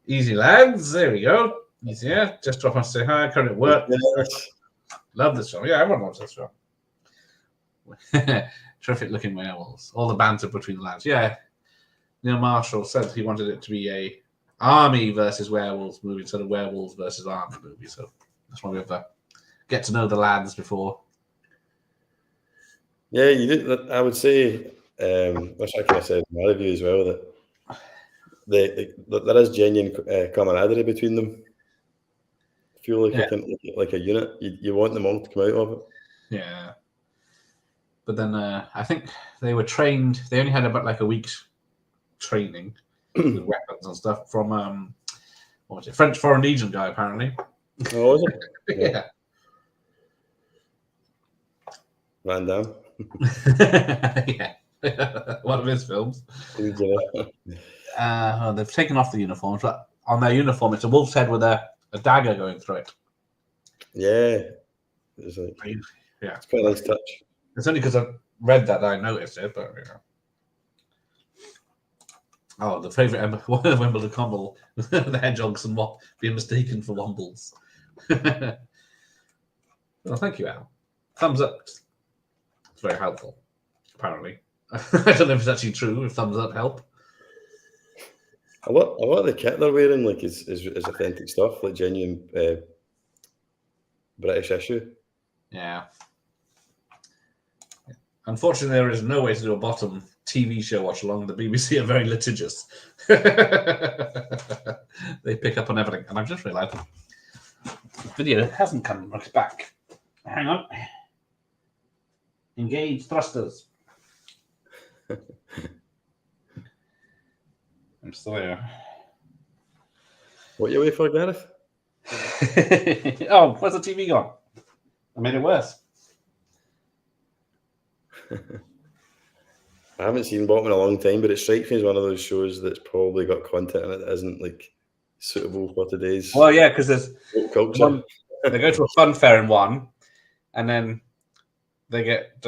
Easy, lads. There we go. Easier. Just drop on say hi. Current work. Love this show. Yeah, everyone loves this show. Terrific looking werewolves. All the banter between the lads. Yeah. Neil Marshall said he wanted it to be a army versus werewolves movie instead of werewolves versus army movie. So that's why we have to get to know the lads before. Yeah, you did. I would say, which I kind of said in my review as well, that there is genuine camaraderie between them. Feel like a unit. You want them all to come out of it. Yeah. But then I think they were trained. They only had about like a week's training with weapons and stuff from what was it? French Foreign Legion guy apparently. Oh, was it? Yeah. Van Damme. Yeah. One of his films. They've taken off the uniforms, but on their uniform it's a wolf's head with a dagger going through it. Yeah. It's like, yeah. It's quite a nice touch. It's only because I read that I noticed it, but Oh, the favourite Wimbledon combo, the hedgehogs and what being mistaken for wombles. Well, thank you, Al. Thumbs up. It's very helpful, apparently. I don't know if it's actually true, if thumbs up help. A lot of the kit they're wearing like is authentic stuff, like genuine British issue. Yeah. Unfortunately, there is no way to do a bottom TV show watch along. The BBC are very litigious. They pick up on everything. And I've just realised the video hasn't come back. Hang on. Engage thrusters. I'm still here. What are you waiting for, Gareth? Oh, where's the TV gone? I made it worse. I haven't seen Bottom in a long time, but it strikes me as one of those shows that's probably got content in it that isn't like suitable for today's Well, yeah, because there's culture. They go to a fun fair in one, and then they get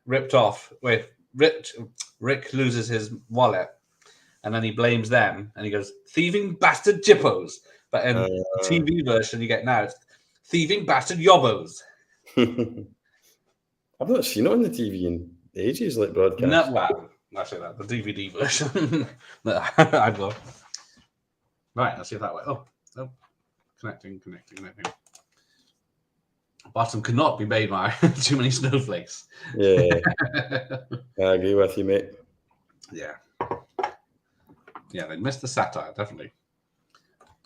ripped off. Wait, Rick loses his wallet, and then he blames them, and he goes, "Thieving bastard jippos." But in the TV version you get now, it's "Thieving bastard yobbos." I've not seen it on the TV in ages, like broadcast. No, well, actually, that the DVD version that I've got. Right, let's see if that way. Oh, connecting. Bottom cannot be made by too many snowflakes. Yeah, I agree with you, mate. Yeah, they missed the satire, definitely.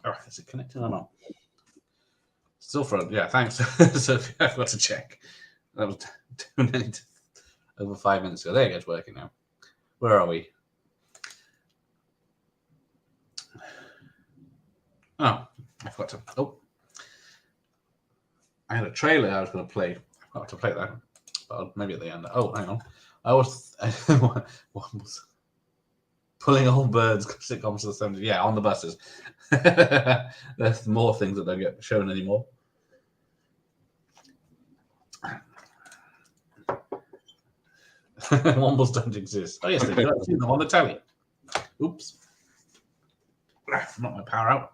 Oh, is it connected or not? Still front, yeah, thanks. So I've got to check. That was 2 minutes, over 5 minutes ago. There you go, it's working now. Where are we? Oh, I forgot to. Oh, I had a trailer I was going to play. I forgot to play that, but maybe at the end. Oh, hang on. I was pulling old birds sitcoms to the 70s. Yeah, on the buses. There's more things that don't get shown anymore. Wombles don't exist. Oh, yes, they do. I've seen them on the telly. Oops. Not my power out.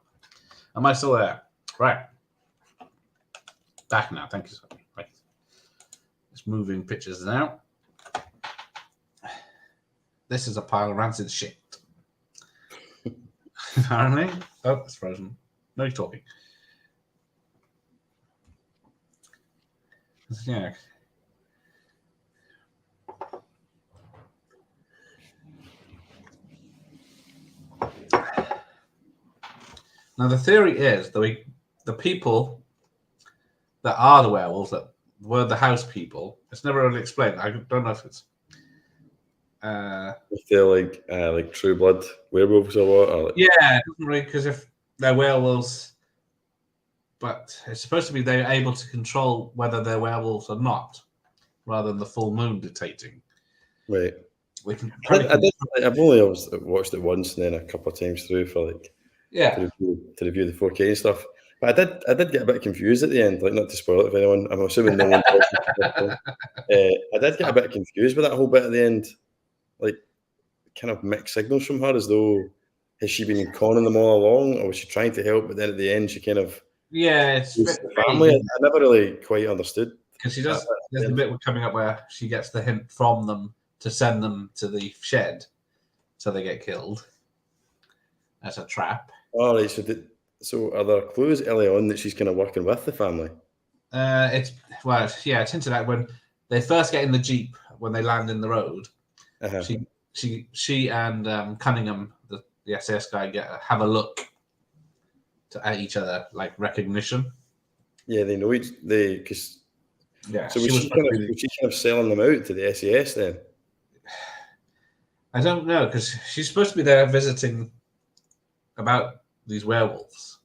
Am I still there? Right. Back now. Thank you. Right. Just moving pictures now. This is a pile of rancid shit. Apparently. Oh, it's frozen. No, he's talking. Yeah. Now, the theory is that the people that are the werewolves, that were the house people, it's never really explained. I don't know if it's... if they're like True Blood werewolves or what? Or like... Yeah, because if they're werewolves, but it's supposed to be they're able to control whether they're werewolves or not, rather than the full moon dictating. Right. I've only watched it once and then a couple of times through for like to review the 4K and stuff. But I did get a bit confused at the end, like not to spoil it for anyone. I'm assuming no one. I did get a bit confused with that whole bit at the end, like kind of mixed signals from her, as though has she been conning them all along, or was she trying to help? But then at the end, she kind of it's the family. I never really quite understood because she does. There's a bit coming up where she gets the hint from them to send them to the shed, so they get killed. That's a trap. All right, so are there clues early on that she's kind of working with the family? It's hinted at when they first get in the Jeep, when they land in the road. Uh-huh. She and Cunningham, the SAS guy, have a look at each other, like recognition. Yeah, they know because yeah. So was she kind of selling them out to the SAS then? I don't know, because she's supposed to be there visiting about these werewolves.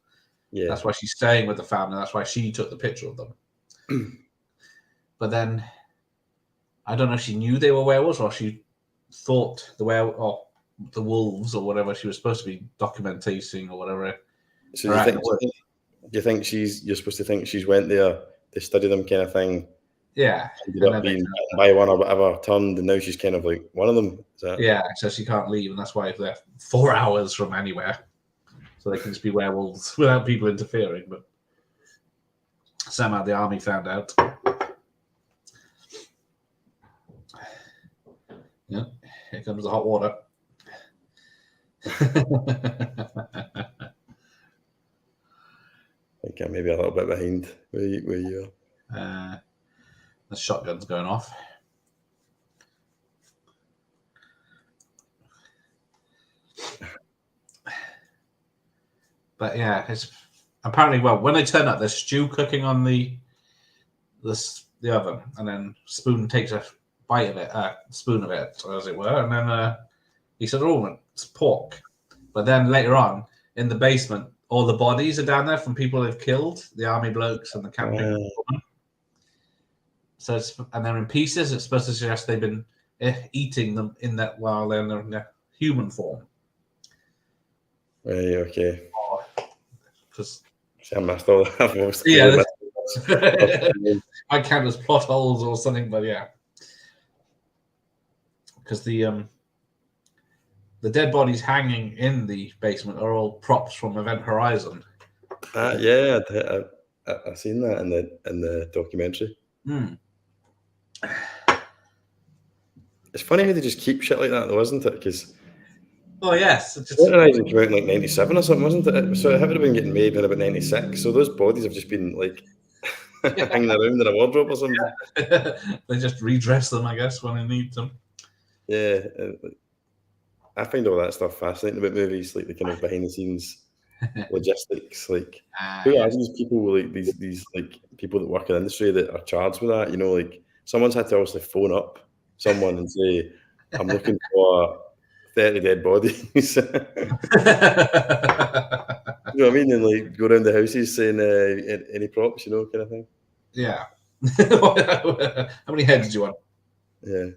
Yeah. That's why she's staying with the family. That's why she took the picture of them. But then, I don't know if she knew they were werewolves or she thought the wolves or whatever she was supposed to be documenting or whatever. So do you think you're supposed to think she's went there to study them kind of thing? Yeah. Ended up being by one or whatever, turned, and now she's kind of like one of them. Is that... Yeah, so she can't leave, and that's why they're 4 hours from anywhere. So they can just be werewolves without people interfering. But somehow the army found out. Yeah, here comes the hot water. I think I'm maybe a little bit behind where you are. The shotgun's going off. But yeah, it's apparently, well, when they turn up, there's stew cooking on the oven, and then Spoon takes a bite of it, spoon of it, as it were, and then he said, "Oh, it's pork." But then later on, in the basement, all the bodies are down there from people they've killed, the army blokes and the camping woman. So and they're in pieces. It's supposed to suggest they've been eating them in that while they're in their human form. Right, okay. Because I missed all that. Yeah, I count as plot holes or something, but yeah, because the dead bodies hanging in the basement are all props from Event Horizon. Yeah, I've seen that in the documentary. It's funny how they just keep shit like that, though, isn't it? Because yes, Horizon came out in like 97 or something, wasn't it? So it would have been getting made in about 96. So those bodies have just been like hanging around in a wardrobe or something. Yeah. They just redress them, I guess, when they need them. Yeah, I find all that stuff fascinating about movies, like the kind of behind the scenes logistics. Like, who are these people? Like these like people that work in the industry that are charged with that? You know, like someone's had to obviously phone up someone and say, "I'm looking for 30 dead bodies." You know what I mean? And like go around the houses saying any props, you know, kind of thing. Yeah. How many heads do you want? Yeah.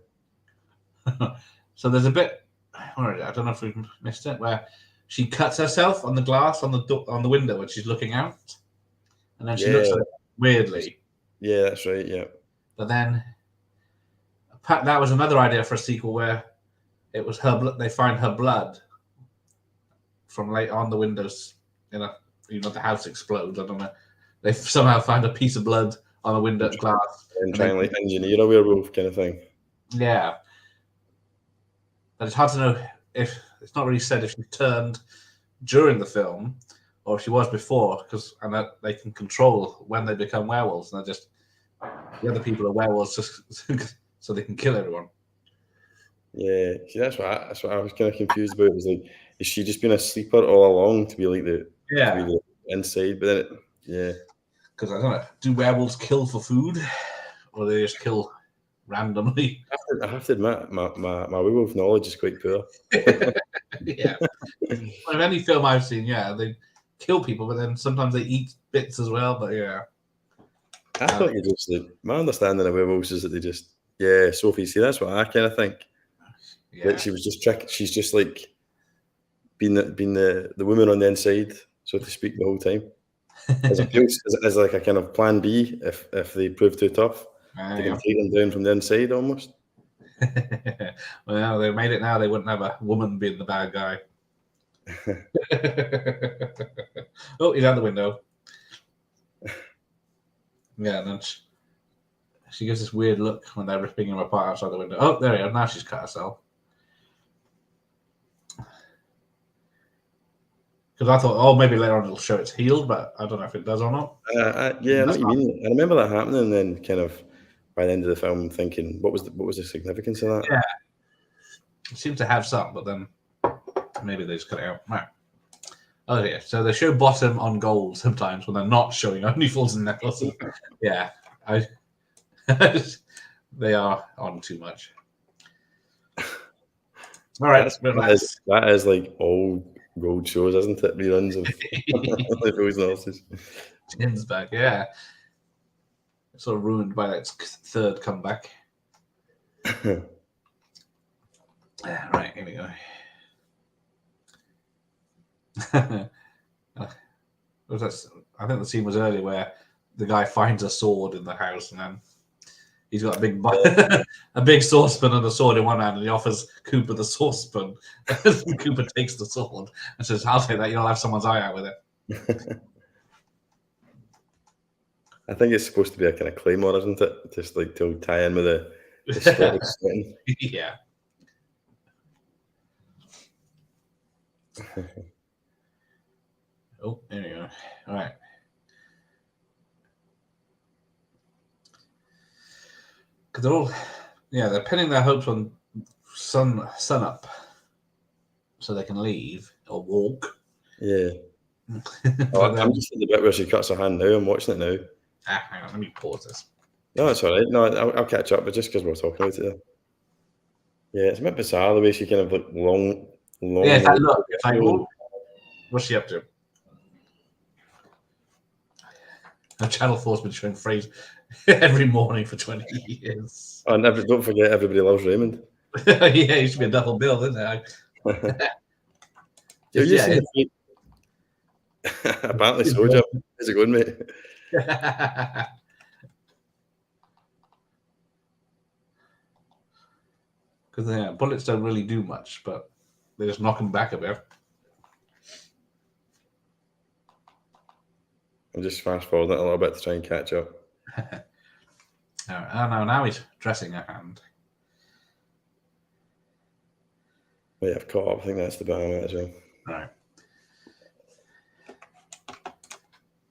So there's a bit. I don't know if we missed it, where she cuts herself on the glass on the window when she's looking out, and then she looks at it weirdly. Yeah, that's right. Yeah. But then that was another idea for a sequel where it was her blood. They find her blood from late on the windows. The house explodes. I don't know. They somehow find a piece of blood on the window glass and trying like engineer a werewolf kind of thing. Yeah. But it's hard to know if it's not really said if she turned during the film or if she was before, and that they can control when they become werewolves, and they're just the other people are werewolves just so they can kill everyone. Yeah, see, that's what I was kind of confused about. It was like, is she just been a sleeper all along to be like the inside? But then because I don't know, do werewolves kill for food, or they just kill randomly? I have to admit, my werewolf knowledge is quite poor. Yeah. Well, in any film I've seen, they kill people, but then sometimes they eat bits as well. But yeah, I thought you just my understanding of werewolves is that they just Sophie. See, that's what I kind of think. Yeah. That she was just she's just like being the woman on the inside, so to speak, the whole time. As like a kind of plan B if they prove too tough. They can take them down from the inside almost. Well, they made it now. They wouldn't have a woman being the bad guy. Oh, he's out the window. Yeah, and then she gives this weird look when they're ripping him apart outside the window. Oh, there he is. Now she's cut herself. Because I thought, maybe later on it'll show it's healed, but I don't know if it does or not. I know what you mean. I remember that happening, and then kind of by the end of the film, thinking, what was the significance of that? Yeah, it seems to have some, but then maybe they just cut it out. Right. Oh yeah, so they show bottom on gold sometimes when they're not showing OnlyFalls and necklaces. Yeah, they are on too much. All right, relax. That is like all gold shows, isn't it? Reruns of the Fools and Horses. Jim's back, yeah. Sort of ruined by that third comeback. Yeah, right, here we go. I think the scene was earlier where the guy finds a sword in the house and then he's got a big saucepan and a sword in one hand, and he offers Cooper the saucepan. Cooper takes the sword and says, "I'll take that. You'll have someone's eye out with it." I think it's supposed to be a kind of claymore, isn't it? Just like to tie in with the Scottish setting. Yeah. Oh, there you go. All right. Because they're pinning their hopes on sun up, so they can leave or walk. Yeah. I'm just at the bit where she cuts her hand now. I'm watching it now. Hang on, let me pause this. No, it's all right. No, I'll catch up, but just because we're talking about it. Yeah, it's a bit bizarre the way she kind of like long. Yeah, look. What's she up to? Channel 4's been showing Frasier every morning for 20 years. And don't forget, Everybody Loves Raymond. Yeah, he should be a double bill, isn't it? Apparently so, Jim. How's it going, mate? Because bullets don't really do much, but they just knock them back a bit. I'm just fast forwarding it a little bit to try and catch up. Now he's dressing a hand. Yeah, I've caught up. I think that's the bit I'm at as well. All right.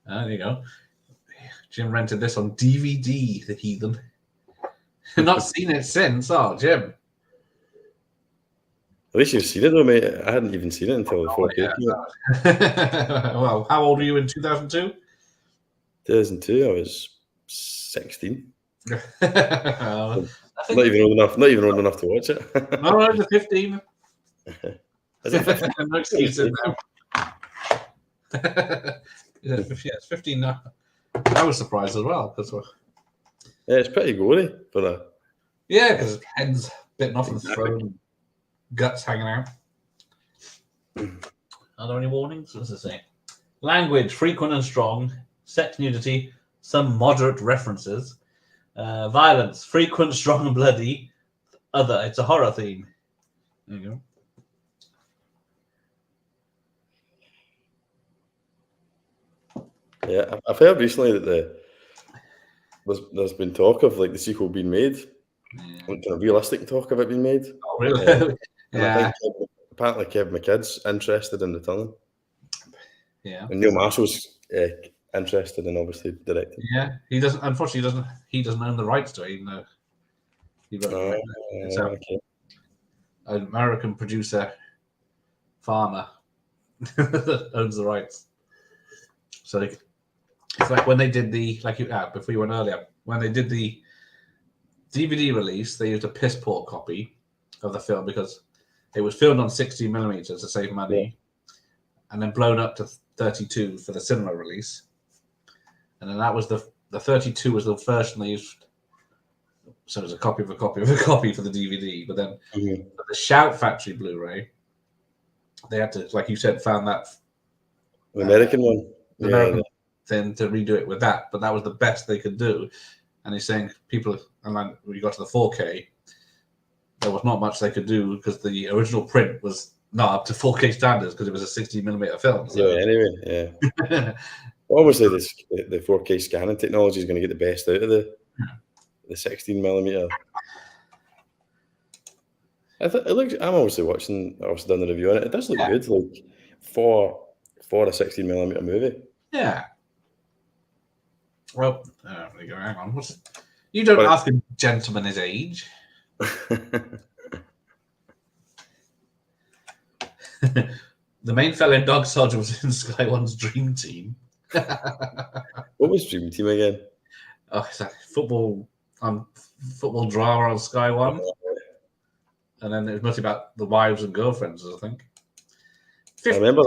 There you go. Jim rented this on DVD, the heathen. Not seen it since. Oh, Jim. At least you've seen it though, mate. I hadn't even seen it until the 4K. Well, how old were you in 2002? 2002, I was 16. Not even old enough to watch it. No, the 15. Is it 15? No excuse in there. Yeah, it's 15 now. I was surprised as well. Yeah, it's pretty gory for that. Yeah, because his head's bitten off the throat and guts hanging out. Are there any warnings? What does it say? Language, frequent and strong. Sex, nudity. Some moderate references. Violence, frequent, strong, and bloody. Other, it's a horror theme. There you go. Yeah, I've heard recently that there's been talk of like the sequel being made, like kind of realistic talk of it being made. Oh, really? Yeah. I think apparently Kevin McKidd's interested in returning. Yeah. And Neil Marshall's interested in obviously directing. Yeah, he doesn't. Unfortunately, he doesn't own the rights to it, even though he wrote it. Okay. An American producer, farmer, owns the rights. So it's like when they did before you went earlier, when they did the DVD release, they used a piss poor copy of the film because it was filmed on 16mm to save money, and then blown up to 32 for the cinema release. And then that was the 32 was the version they used. So it was a copy of a copy of a copy for the DVD. But then for the Shout Factory Blu-ray, they had to, like you said, found that the American one. The American thing to redo it with that, but that was the best they could do. And he's saying people, and then when you got to the 4K, there was not much they could do because the original print was not up to 4K standards because it was a 16mm film. So. Yeah, anyway, yeah. Obviously, the 4K scanning technology is going to get the best out of the 16mm. It looks. I'm obviously watching. I've also done the review on it. It does look good, like for a 16mm movie. Yeah. Well, there you go. Hang on. You don't ask a gentleman his age. The main fella in Dog Soldier was in Sky One's Dream Team. What was Dream Team again? Oh, it's like football drama on Sky One. and then it was mostly about the wives and girlfriends, I think. I remember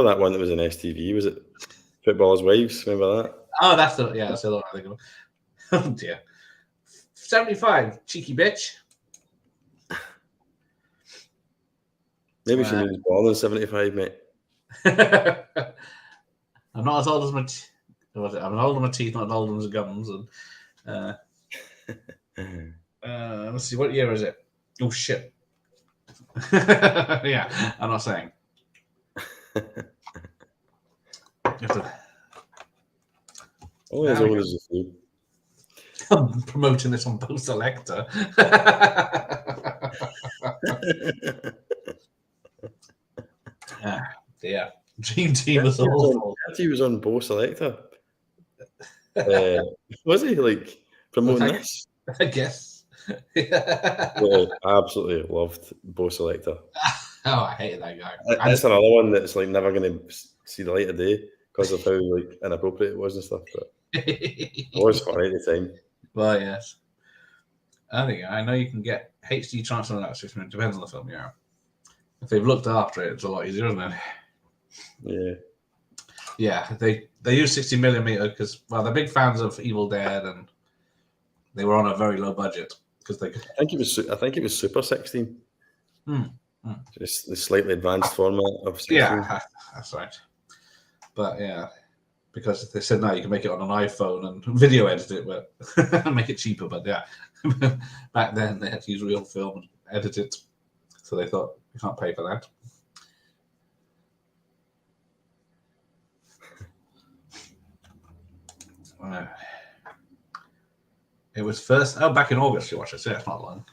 that one that was in STV. Was it Footballers' Wives? Remember that? Oh, that's the other one I think of. Oh dear. 75, cheeky bitch. Maybe she means born in 75, mate. I'm not as old as my I'm older than my teeth, not as old as my gums. And let's see, what year is it? Oh shit. Yeah, I'm not saying. Only as old as you feel. I'm promoting this on Post Selector. Yeah, Dream Team was awful. He was on Bo Selector. Was he like promoting this? I guess. Yeah, I absolutely loved Bo Selector. Oh, I hated that guy. That's another one that's like never going to see the light of day because of how like inappropriate it was and stuff. But it was funny at the time. Well, yes. I know you can get HD transfer on that system. It depends on the film, yeah. If they've looked after it, it's a lot easier, isn't it? Yeah. Yeah, they use 60mm because, well, they're big fans of Evil Dead, and they were on a very low budget because they. I think it was Super 16. Just the slightly advanced format of 16. Yeah, that's right. But yeah, because they said no, you can make it on an iPhone and video edit it, but make it cheaper. But yeah, back then they had to use real film and edit it, so they thought we can't pay for that. It was first back in August you watched it, so yeah, it's not long.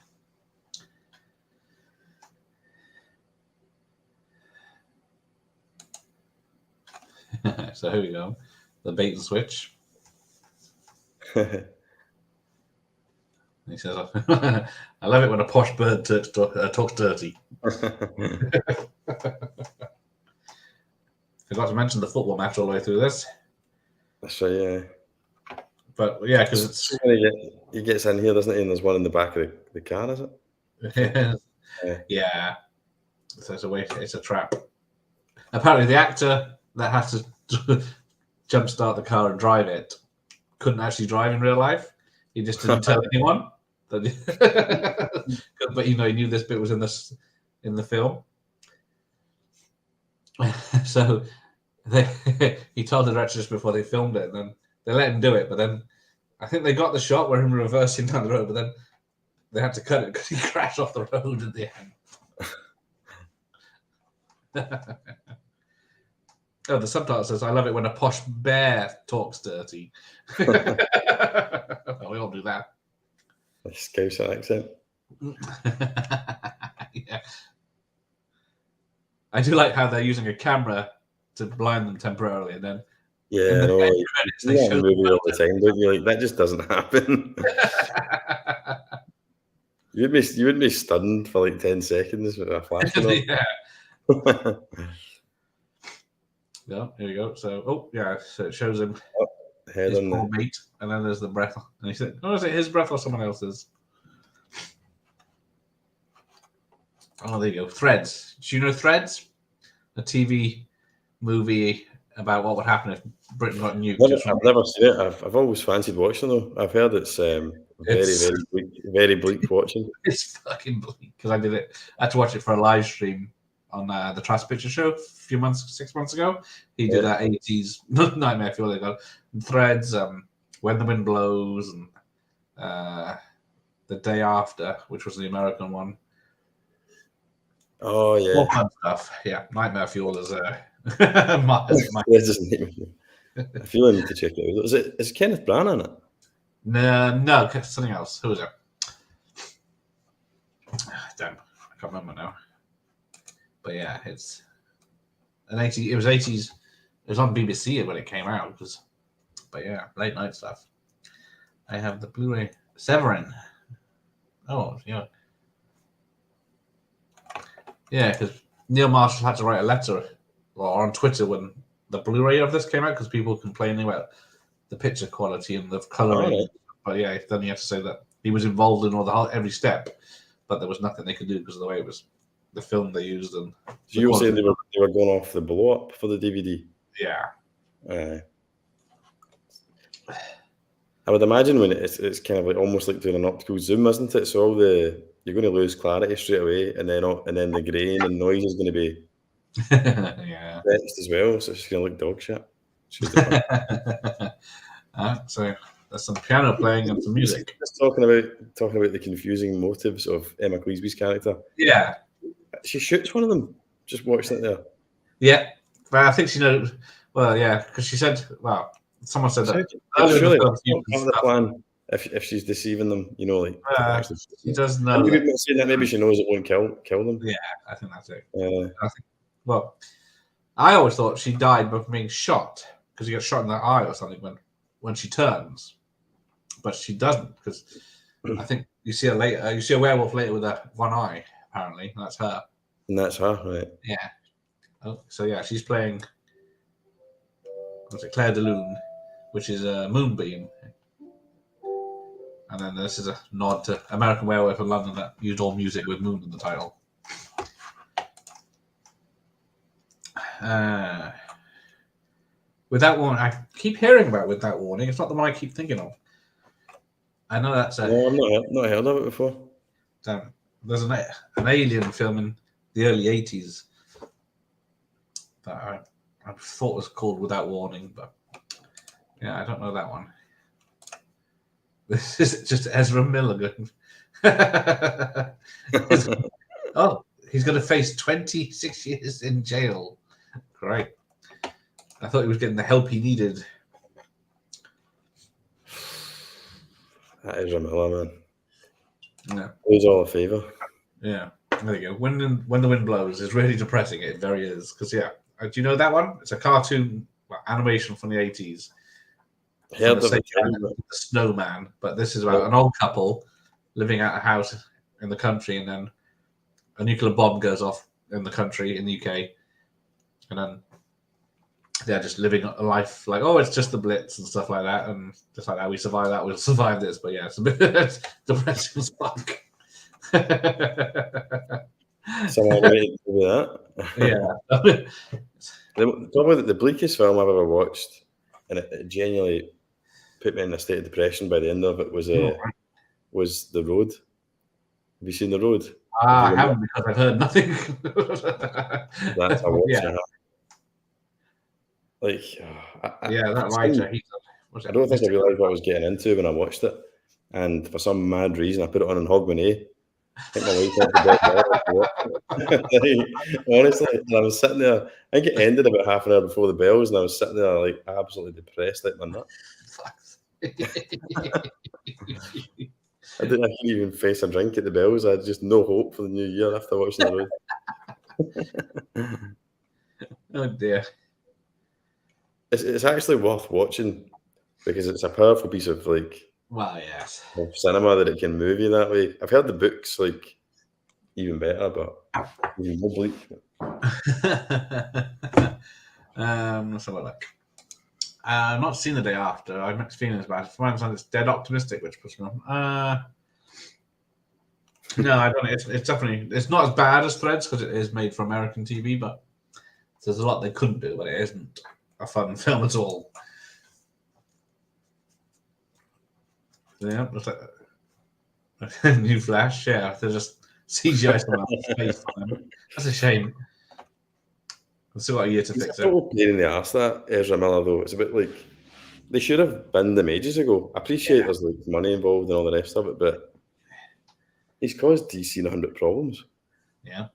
So here we go. The bait and switch. He says, I love it when a posh bird talks dirty. Forgot to mention the football match all the way through this. That's right, yeah. But yeah, because it's. He gets in here, doesn't he? And there's one in the back of the car, is it? Yeah. So it's a trap. Apparently, the actor that had to jumpstart the car and drive it couldn't actually drive in real life. He just didn't tell anyone. But he knew this bit was in the film. So he told the director just before they filmed it, and then they let him do it. But then I think they got the shot where him reversing down the road, but then they had to cut it because he crashed off the road at the end. Oh, the subtitle says, I love it when a posh bear talks dirty. We all do that. A Scouser accent. Yeah. I do like how they're using a camera to blind them temporarily, and then yeah, no, credits, they show movie all the time, don't you? Like that just doesn't happen. You would be stunned for like 10 seconds with a flash. Yeah. Yeah, here you go. So, so it shows him head his on poor mate, and then there's the breath. And he said, "Oh, is it his breath or someone else's?" Oh, there you go. Threads. Do you know Threads? A TV movie about what would happen if Britain got nuked. I've never seen it. I've always fancied watching though. I've heard it's very bleak watching. It's fucking bleak because I had to watch it for a live stream on the Trash Picture Show 6 months ago. He did that 80s Nightmare Fuel. They got Threads, When the Wind Blows, and The Day After, which was the American one. Oh yeah, all fun stuff. Yeah, Nightmare Fuel is I feel I need to check it out. Is Kenneth Branagh in it? No, something else. Who is it? Damn, I can't remember now. But yeah, it's an 80s. It was 80s. It was on BBC when it came out. But yeah, late night stuff. I have the Blu-ray Severin. Oh, yeah. Yeah, because Neil Marshall had to write a letter or on Twitter when the Blu-ray of this came out because people were complaining about the picture quality and the coloring. Oh, yeah. But yeah, then he had to say that he was involved in every step but there was nothing they could do because of the way it was the film they used. And So you were saying they were going off the blow up for the DVD? yeah. I would imagine when it's kind of like almost like doing an optical zoom, isn't it? So all you're going to lose clarity straight away, and then the grain and noise is going to be yeah. fixed as well. So it's just going to look dog shit. So there's some piano playing and some music. Just talking about the confusing motives of Emma Cleeseby's character. Yeah. She shoots one of them. Just watching it there. Yeah, but I think she knows. Well, yeah, because she said, well, someone said that. Surely that's part of the plan. If she's deceiving them, you know, like she does know. Maybe she knows it won't kill them. Yeah, I think that's it. I always thought she died by being shot because she gets shot in the eye or something when she turns, but she doesn't because I think you see her later. You see a werewolf later with that one eye. Apparently, and that's her. And that's her, right? Yeah. Oh, so yeah, she's playing. What's it? Claire de Lune, which is a Moonbeam. And then this is a nod to American Werewolf in London that used all music with Moon in the title. Without Warning, I keep hearing about Without Warning. It's not the one I keep thinking of. I know that's a. No, I've not heard of it before. There's an alien film in the early 80s that I thought was called Without Warning, but yeah, I don't know that one. This is just Ezra Miller going. He's going to face 26 years in jail. Great. I thought he was getting the help he needed. That is Ezra Miller, man. Yeah. He's all a favour. Yeah. There you go. When the Wind Blows is really depressing. It very is. Because, yeah. Do you know that one? It's a cartoon animation from the 80s. The Snowman, but this is about an old couple living at a house in the country, and then a nuclear bomb goes off in the country in the UK, and then they're just living a life like, oh, it's just the Blitz and stuff like that, and just like how we survive that, we'll survive this. But yeah, it's a bit depressing as fuck. Someone waiting to do that. Yeah. Probably the bleakest film I've ever watched, and it genuinely put me in a state of depression by the end of it, was The Road. Have you seen The Road? I haven't, because I've heard nothing. That's a watch. Yeah. That writer. I don't think I realised what I was getting into when I watched it, and for some mad reason, I put it on in Hogmanay. I think my wife went to bed. Honestly, and I was sitting there. I think it ended about half an hour before the bells, and I was sitting there like absolutely depressed, like my nut. I couldn't even face a drink at the bells. I had just no hope for the new year after watching The Road. Oh dear. It's actually worth watching because it's a powerful piece of yes, of cinema that it can move you that way. I've heard the books even better, but even more bleak. Let's have a look. I've not seen The Day After. I have mixed feelings about it. From my understanding, it's dead optimistic, which puts me on. No, I don't. It's definitely not as bad as Threads because it is made for American TV, but there's a lot they couldn't do, but it isn't a fun film at all. Yeah, it's like new Flash. Yeah, they're just CGI someone's face on them. That's a shame. I've still got a year to fix it. It's pain in the arse, that Ezra Miller, though. It's a bit like they should have binned them ages ago. I appreciate there's money involved and all the rest of it, but he's caused DC 100 problems. Yeah.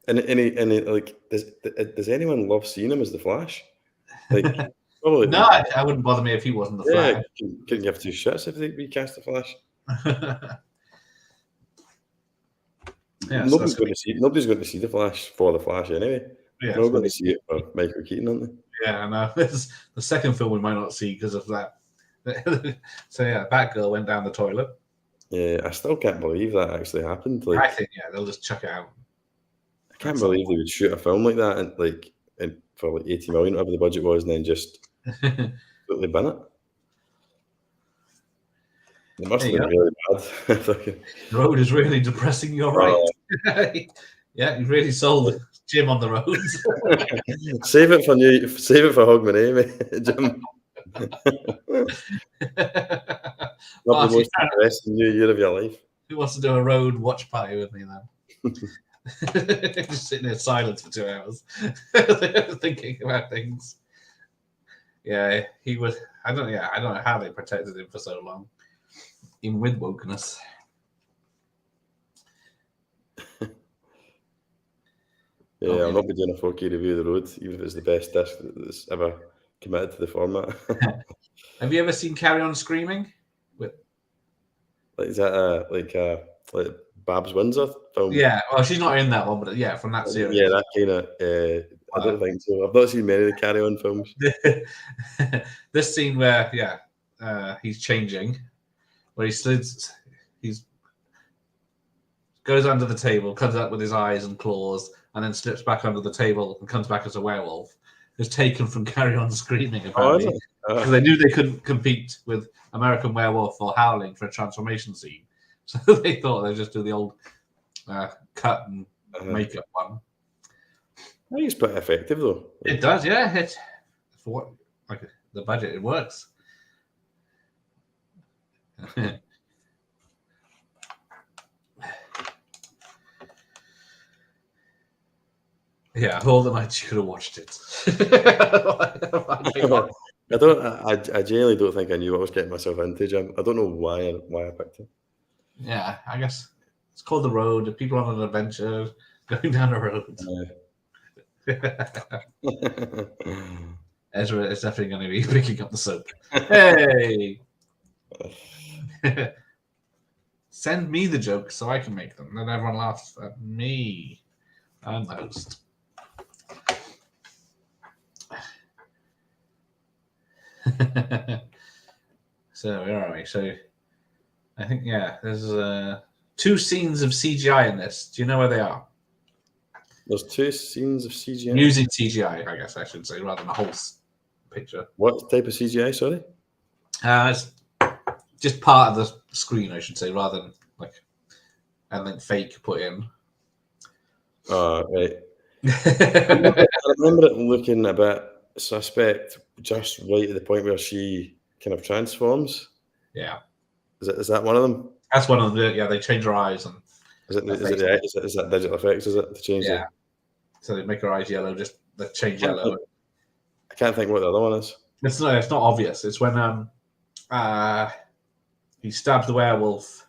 And does anyone love seeing him as the Flash? Probably no, I wouldn't bother me if he wasn't the Flash. Couldn't give two shits if they recast the Flash. Nobody's going to see the Flash for the Flash anyway. Yeah, they're going to see it for Michael Keaton, aren't they? Yeah, I know. It's the second film we might not see because of that. So yeah, Batgirl went down the toilet. Yeah, I still can't believe that actually happened. I think they'll just chuck it out. I can't believe they would shoot a film like that and for 80 million, whatever the budget was, and then just totally bin it. It must have There been you really bad. Fucking- The road is really depressing. You're right. Yeah, you really sold Jim on the roads. save it for Hogmanay, mate, Jim. Not the Marty, most depressing new year of your life. who wants to do a road watch party with me then? Just sitting in silence for 2 hours, thinking about things. Yeah, he was. I don't know how they protected him for so long, even with wokeness. Yeah, Oh, I'll not be doing a 4K review of the road, even if it's the best disc that's ever committed to the format. Have you ever seen Carry On Screaming? Like, is that like Babs Windsor film? Yeah, well, she's not in that one, but yeah, from that series. Yeah, that kind of. I don't think so. I've not seen many of the Carry On films. This scene where he's changing, where he's goes under the table, comes up with his eyes and claws, and then slips back under the table and comes back as a werewolf. Is taken from Carry On Screaming, apparently, because they knew they couldn't compete with American Werewolf or Howling for a transformation scene, so they thought they'd just do the old cut and makeup one. I think it's pretty effective though. It does, yeah. It for what like the budget, it works. Yeah, all the nights you could have watched it. I genuinely don't think I knew what I was getting myself into, Jim. I don't know why I picked it. Yeah, I guess it's called The Road. People on an adventure going down a road. Ezra is definitely going to be picking up the soap. Hey! Send me the jokes so I can make them. Then everyone laughs at me. I'm the host. So where are we? So I think there's 2 scenes of CGI in this. Do you know where they are? There's 2 scenes of CGI. Using CGI, I guess I should say, rather than a whole picture. What type of CGI? Sorry. It's just part of the screen, I should say, rather than and then fake put in. Right. I remember it looking a bit suspect, just right at the point where she kind of transforms. Yeah. Is that one of them? That's one of them. Yeah, they change her eyes and Is that digital effects? Is it to change? Yeah. So they make her eyes yellow. Just they change yellow. I can't think what the other one is. It's not obvious. It's when he stabs the werewolf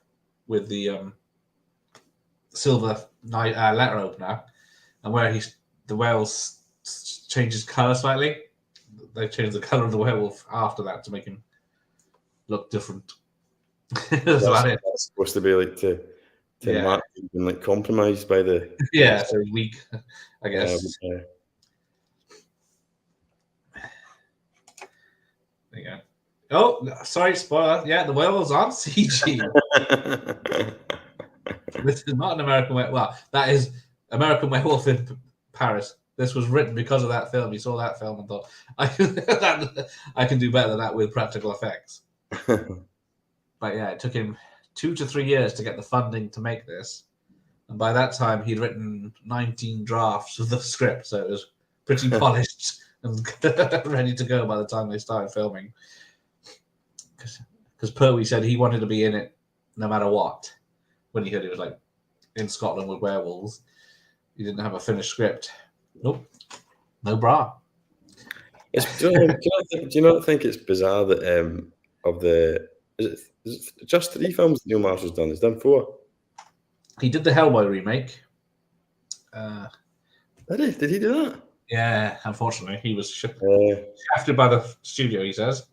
with the silver letter opener, and where the werewolf changes color slightly. They change the color of the werewolf after that to make him look different. That's supposed to be like to mark being like compromised by the so weak, I guess. There you go. Oh, sorry, spoiler. Yeah, the werewolves aren't CG. This is not an American Werewolf. Well, that is American Werewolf in Paris. This was written because of that film. You saw that film and thought, I can do better than that with practical effects. But yeah, it took him 2 to 3 years to get the funding to make this. And by that time, he'd written 19 drafts of the script. So it was pretty polished and ready to go by the time they started filming. Because Pertwee said he wanted to be in it no matter what. When he heard it was like in Scotland with werewolves, he didn't have a finished script. Nope, no bra. Do you not think it's bizarre that is it just 3 films that Neil Marshall's done? He's done 4. He did the Hellboy remake. Did he do that? Yeah, unfortunately, he was shafted by the studio. He says.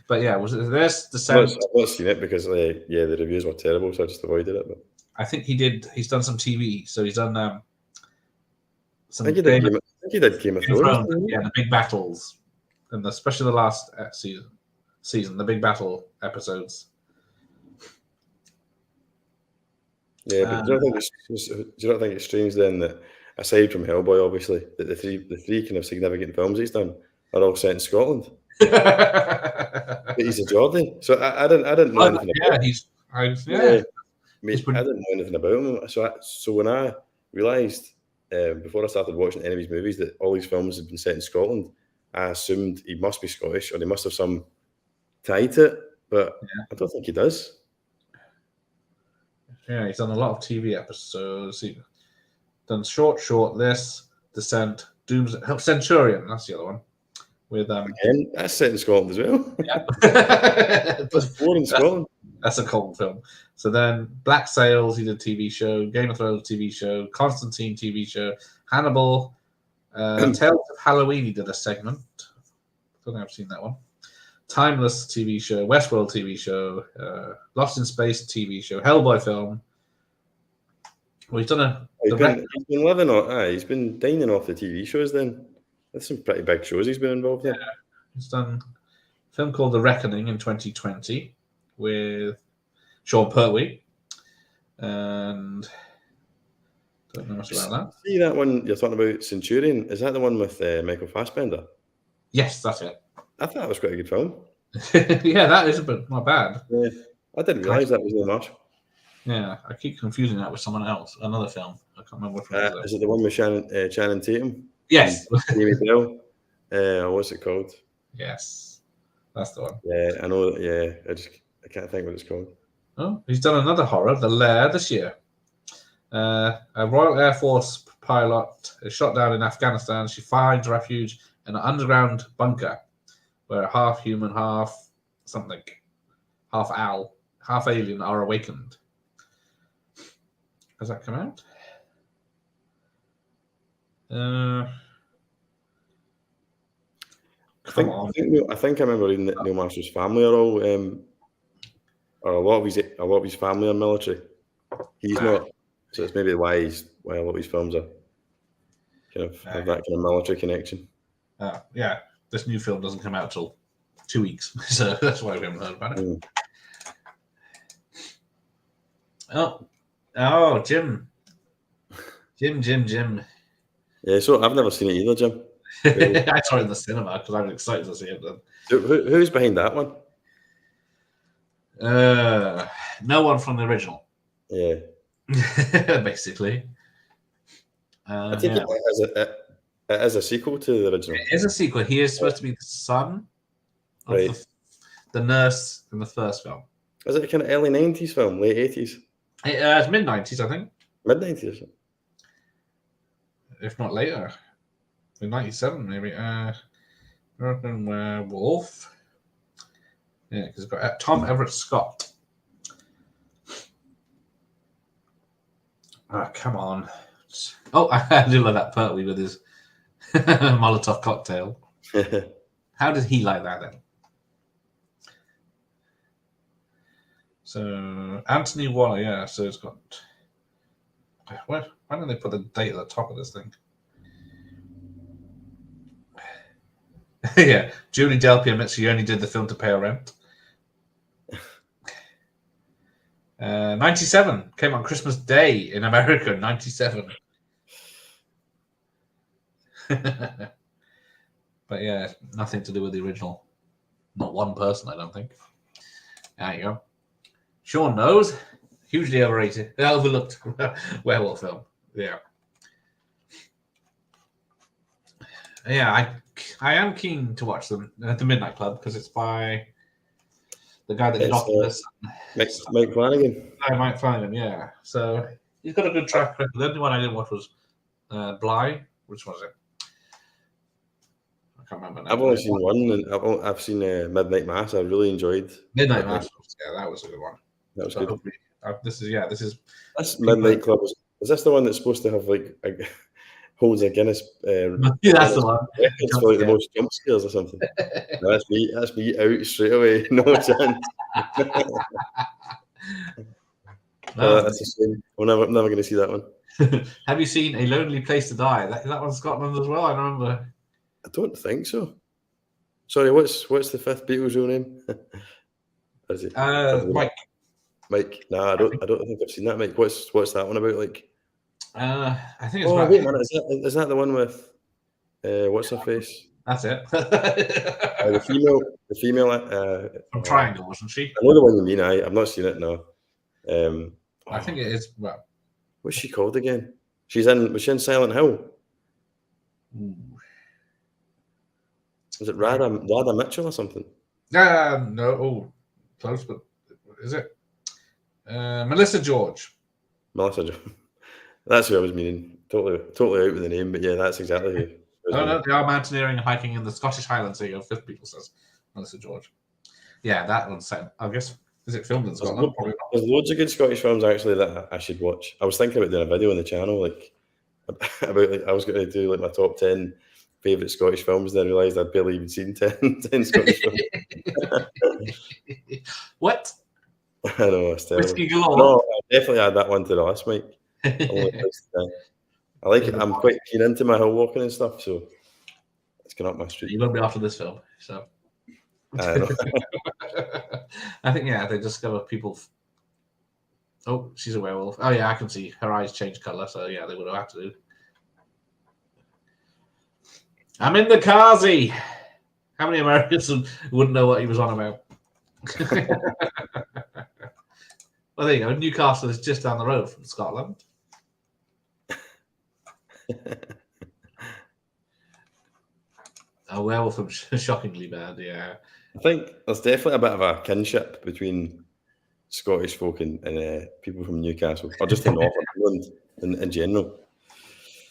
But yeah, there's the sound. I've not seen it because the reviews were terrible, so I just avoided it. But I think he's done some TV, so he's done some. I think he did Game of Thrones. Yeah, the big battles, and especially the last season, the big battle episodes. Yeah, but do you not think it's strange then that aside from Hellboy, obviously, that the three kind of significant films he's done are all set in Scotland? But he's a Geordie, so I didn't know anything about him. Mate, I didn't know anything about him. So when I realised before I started watching any of his movies that all these films had been set in Scotland, I assumed he must be Scottish or he must have some tie to it, but I don't think he does. Yeah, he's done a lot of TV episodes. He's done Short List, Descent, Centurion. That's the other one. With Again, that's set in Scotland as well. Yeah. That's 4 in Scotland. That's a cult film. So then Black Sails, he did a TV show, Game of Thrones TV show, Constantine TV show, Hannibal, Tales of Halloween, he did a segment. I don't think I've seen that one. Timeless TV show, Westworld TV show, Lost in Space TV show, Hellboy film. Well, he's done he's been living on. He's been dining off the TV shows. Then that's some pretty big shows he's been involved in. Yeah, he's done a film called The Reckoning in 2020 with Sean Pertwee, and don't know much about that. See that one you're talking about, Centurion? Is that the one with Michael Fassbender? Yes, that's it. I thought that was quite a good film. Yeah, that is a bit not bad. Yeah, I didn't realise that was Neil Marshall. Yeah, I keep confusing that with someone else, another film. I can't remember which one. Is it the one with Channing Tatum? Yes. Jamie Bell. What's it called? Yes, that's the one. Yeah, I know. Yeah, I can't think what it's called. Oh, he's done another horror, The Lair, this year. A Royal Air Force pilot is shot down in Afghanistan. She finds refuge in an underground bunker where half human, half something, half owl, half alien are awakened. Has that come out? I think I remember reading that Neil Marshall's family are all, or a lot of his family are military. He's not, so it's maybe why a lot of his films are kind of have that kind of military connection. Yeah, this new film doesn't come out till 2 weeks, so that's why we haven't heard about it. Oh, Jim. Yeah, so I've never seen it either, Jim. I saw it in the cinema because I was excited to see it then. Who's behind that one? No one from the original. Yeah. Basically. I think it is a sequel to the original. It is a sequel. He is supposed to be the son of the nurse in the first film. Is it a kind of early 90s film, late 80s? It's mid-90s, I think. Mid-90s? If not later. In 97, maybe. American Werewolf. Yeah, because it's got Tom Everett Scott. Come on. Oh, I do like that Pertwee with his Molotov cocktail. How did he like that then? So, Anthony Waller, yeah. So it's got. Why don't they put the date at the top of this thing? Yeah, Julie Delpy admits she only did the film to pay her rent. 97 came on Christmas Day in America. 97. But yeah, nothing to do with the original. Not one person, I don't think. There you go. Sean knows. Hugely overlooked werewolf film. Yeah. Yeah, I am keen to watch them at the Midnight Club because it's by the guy that did Oculus. Mike Flanagan. Mike Flanagan, yeah. So he's got a good track record. The only one I didn't watch was Bly. Which was it? I can't remember now. I've only seen one, and I've seen Midnight Mass. I really enjoyed Midnight Mass. Yeah, that was a good one. That was good. This is Midnight Club. Is this the one that's supposed to have holds a Guinness? Yeah, that's the one. It's for the most jump scares or something. That's me out straight away. No chance. That's a shame. I'm never going to see that one. Have you seen A Lonely Place to Die? That one's Scotland as well. I remember. I don't think so. Sorry, what's the fifth Beatles real name? Is it Mike? Mike? Nah, I don't think I've seen that. Mike, what's that one about? I think it's. Wait a minute. Is that the one with what's her face? That's it. The female. From Triangle, wasn't she? I know the one you mean. I've not seen it. No. I think it is. Well, what's she called again? Was she in Silent Hill? ooh. Was it Radha Mitchell or something? No. Oh, close, but is it? Melissa George. Melissa George. That's who I was meaning. Totally out with the name, but yeah, that's exactly who. No, they are mountaineering and hiking in the Scottish Highlands. There you go. Fifth people says Melissa George. Yeah, that one's set. I guess is it filmed in Scotland? Probably not. There's loads of good Scottish films actually that I should watch. I was thinking about doing a video on the channel, like about like I was going to do like my top 10 favourite Scottish films, and I realised I'd barely even seen 10 Scottish films. What? I know, it's terrible. Whiskey galore. No, I definitely add that one to the list, Mike. I like it. I'm quite keen into my hill walking and stuff, so it's going up my street. You won't be after this film, so. I know. I think they discover people. Oh, she's a werewolf. Oh yeah, I can see her eyes change color. So yeah, they would have had to do. I'm in the Kazi. How many Americans wouldn't know what he was on about? Well, there you go. Newcastle is just down the road from Scotland. A werewolf from Shockingly Bad, yeah. I think there's definitely a bit of a kinship between Scottish folk and people from Newcastle, or just in North England in general.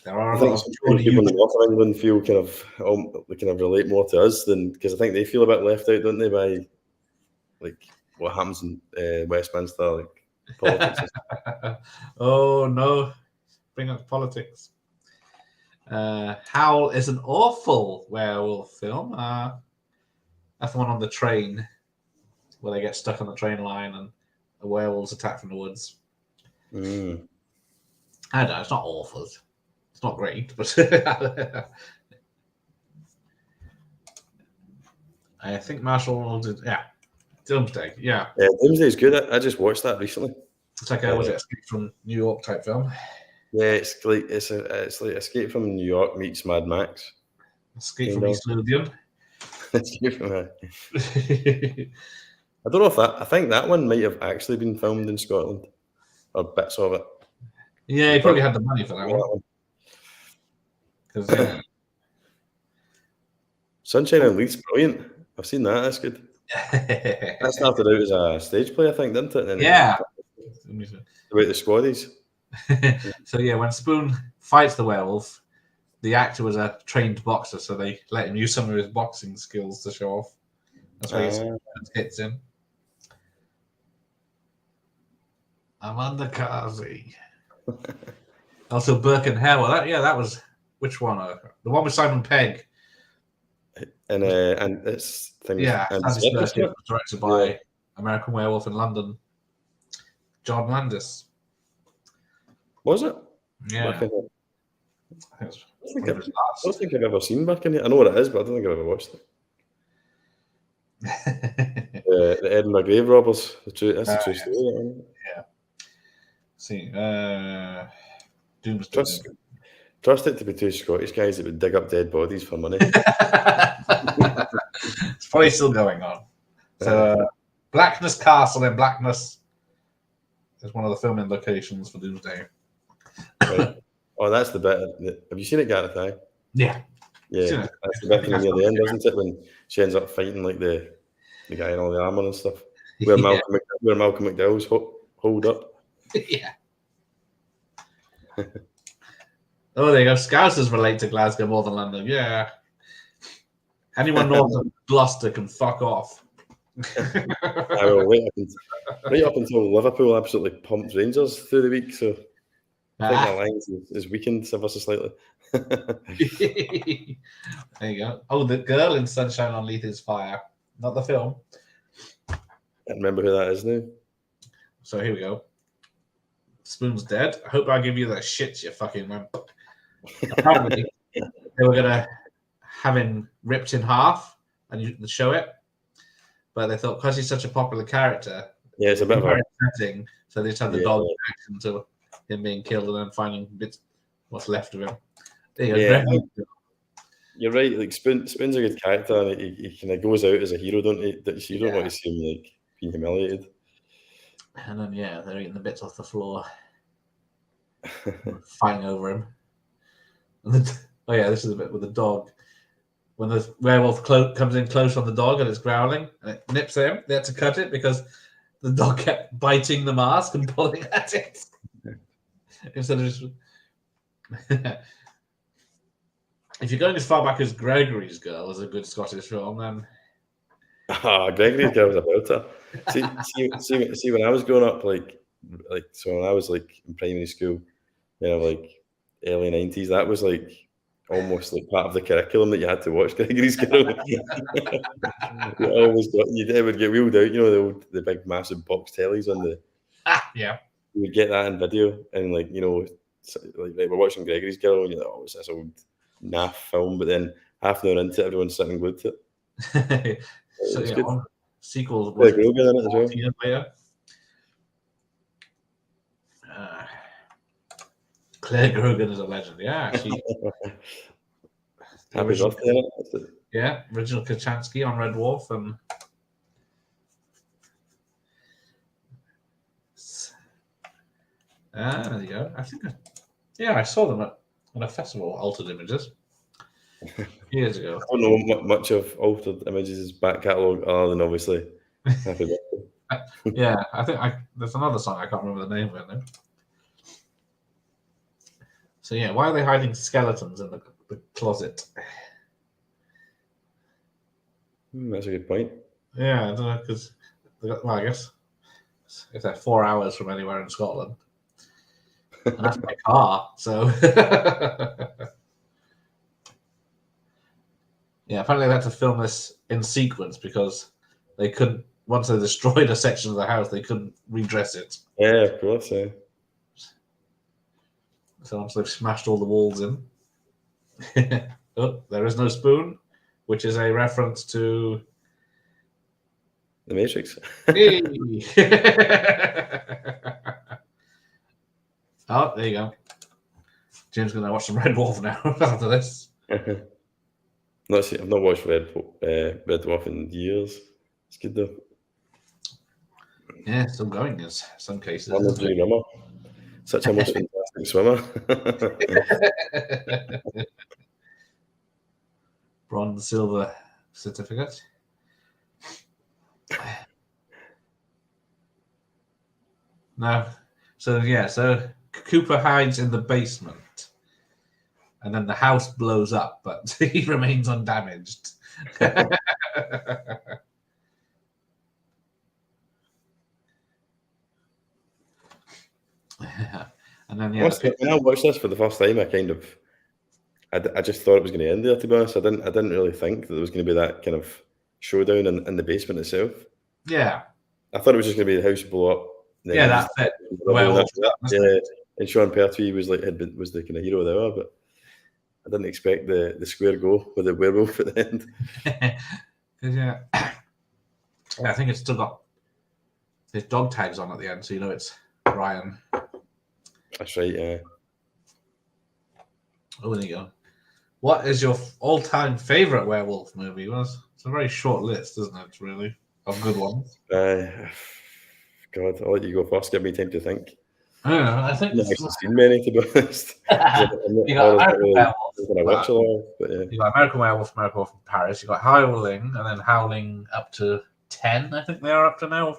There are I think people in the north of England feel they kind of relate more to us because I think they feel a bit left out, don't they, by like what happens in Westminster, like politics. Oh no, bring up politics. Howl is an awful werewolf film. That's the one on the train where they get stuck on the train line and the werewolves attack from the woods. I don't know, it's not awful. It's not great, but I think Marshall did. Yeah, Doomsday. Yeah, Doomsday is good. I just watched that recently. It's like was it Escape from New York type film? Yeah, it's like Escape from New York meets Mad Max. Escape from East Lothian. Escape from I don't know if I think that one might have actually been filmed in Scotland, or bits of it. Yeah, he probably had the money for that one. Because Sunshine on Leith's brilliant. I've seen that. That's good. That started out as a stage play, I think, didn't it? Yeah. About the squaddies. So yeah, when Spoon fights the werewolf, the actor was a trained boxer, so they let him use some of his boxing skills to show off. That's why he hits him. I'm on the Kazi. Also, Burke and Hare. That was which one? The one with Simon Pegg. And it's things. Yeah, directed by American Werewolf in London, John Landis. Was it? Yeah. I don't think I've ever seen Back in it. I know what it is, but I don't think I've ever watched it. The Edinburgh Grave Robbers. That's the true story. Yeah. See, Doomsday. Trust it to be two Scottish guys that would dig up dead bodies for money. It's probably still going on. So, Blackness Castle in Blackness is one of the filming locations for Doomsday. Right. Oh, that's the bit. Have you seen it, Gareth? Yeah. Yeah, that's the bit near the end, isn't it? When she ends up fighting like the guy in all the armor and stuff. Where Malcolm McDowell's holed up. Yeah. Oh, there you go. Scousers relate to Glasgow more than London. Yeah. Anyone north of Gloucester can fuck off. I will right up until Liverpool absolutely pumped Rangers through the week, so I think the lines is weakened ever so slightly. There you go. Oh, the girl in Sunshine on Leith is Fire, not the film. I remember who that is now. So here we go. Spoon's dead. I hope I give you that shit, you fucking man. Apparently, they were gonna have him ripped in half and show it, but they thought because he's such a popular character, it's a bit very upsetting. So they just had the dog reaction to him being killed and then finding what's left of him. There you go. You're right. Like Spoon's a good character, and he kind of goes out as a hero, don't he? So you don't want to see him like being humiliated. And then they're eating the bits off the floor, fighting over him. Oh yeah, this is a bit with the dog. When the werewolf comes in close on the dog and it's growling and it nips at him, they had to cut it because the dog kept biting the mask and pulling at it instead of just. If you're going as far back as Gregory's Girl as a good Scottish film, then Gregory's Girl was a belter. See, when I was growing up, so when I was like in primary school, like early 90s, that was like almost like part of the curriculum that you had to watch Gregory's Girl. You would get wheeled out, the big massive box tellies on the. Yeah. You would get that in video, and like we're watching Gregory's Girl, and you're like, oh, it's this old naff film, but then half an hour into it, everyone's sitting glued to it. So sequels was in it as well. Years later. Claire Grogan is a legend. Yeah, she. Happy birthday! Yeah, original Kachansky on Red Dwarf, and there you go. I think, I saw them at a festival, Altered Images, years ago. I don't know much of Altered Images' back catalogue other than obviously Happy Birthday. Yeah, I think there's another song I can't remember the name of it now. So yeah, why are they hiding skeletons in the closet? That's a good point. Yeah, I don't know, because I guess if they're 4 hours from anywhere in Scotland, and that's my car, so yeah. Apparently, they had to film this in sequence because they couldn't. Once they destroyed a section of the house, they couldn't redress it. Yeah, of course. Yeah. So once they've smashed all the walls in, there is no spoon, which is a reference to The Matrix. Oh, there you go. Jim's going to watch some Red Dwarf now after this. I've not watched Red Dwarf in years. It's good though. Yeah, still going in some cases. Such a most fantastic swimmer. Bronze, silver certificate. No. So Cooper hides in the basement. And then the house blows up, but he remains undamaged. And then when I watched this for the first time, I just thought it was going to end there. To be honest, I didn't really think that there was going to be that kind of showdown in the basement itself. Yeah, I thought it was just going to be the house blow up. Yeah, that's it. And Sean Pertwee was was the kind of hero there, but I didn't expect the square go with the werewolf at the end. Yeah, I think it's still got his dog tags on at the end, so you know it's Ryan. That's right, yeah. Oh, there you go. What is your all-time favorite werewolf movie? Well, it's a very short list, isn't it, really, of good ones? God, I'll let you go first. Give me time to think. I don't know. I think I've not seen many, to be honest. You got American Werewolf. You got American Werewolf, American Werewolf in Paris. You got Howling, and then Howling up to 10. I think they are up to now.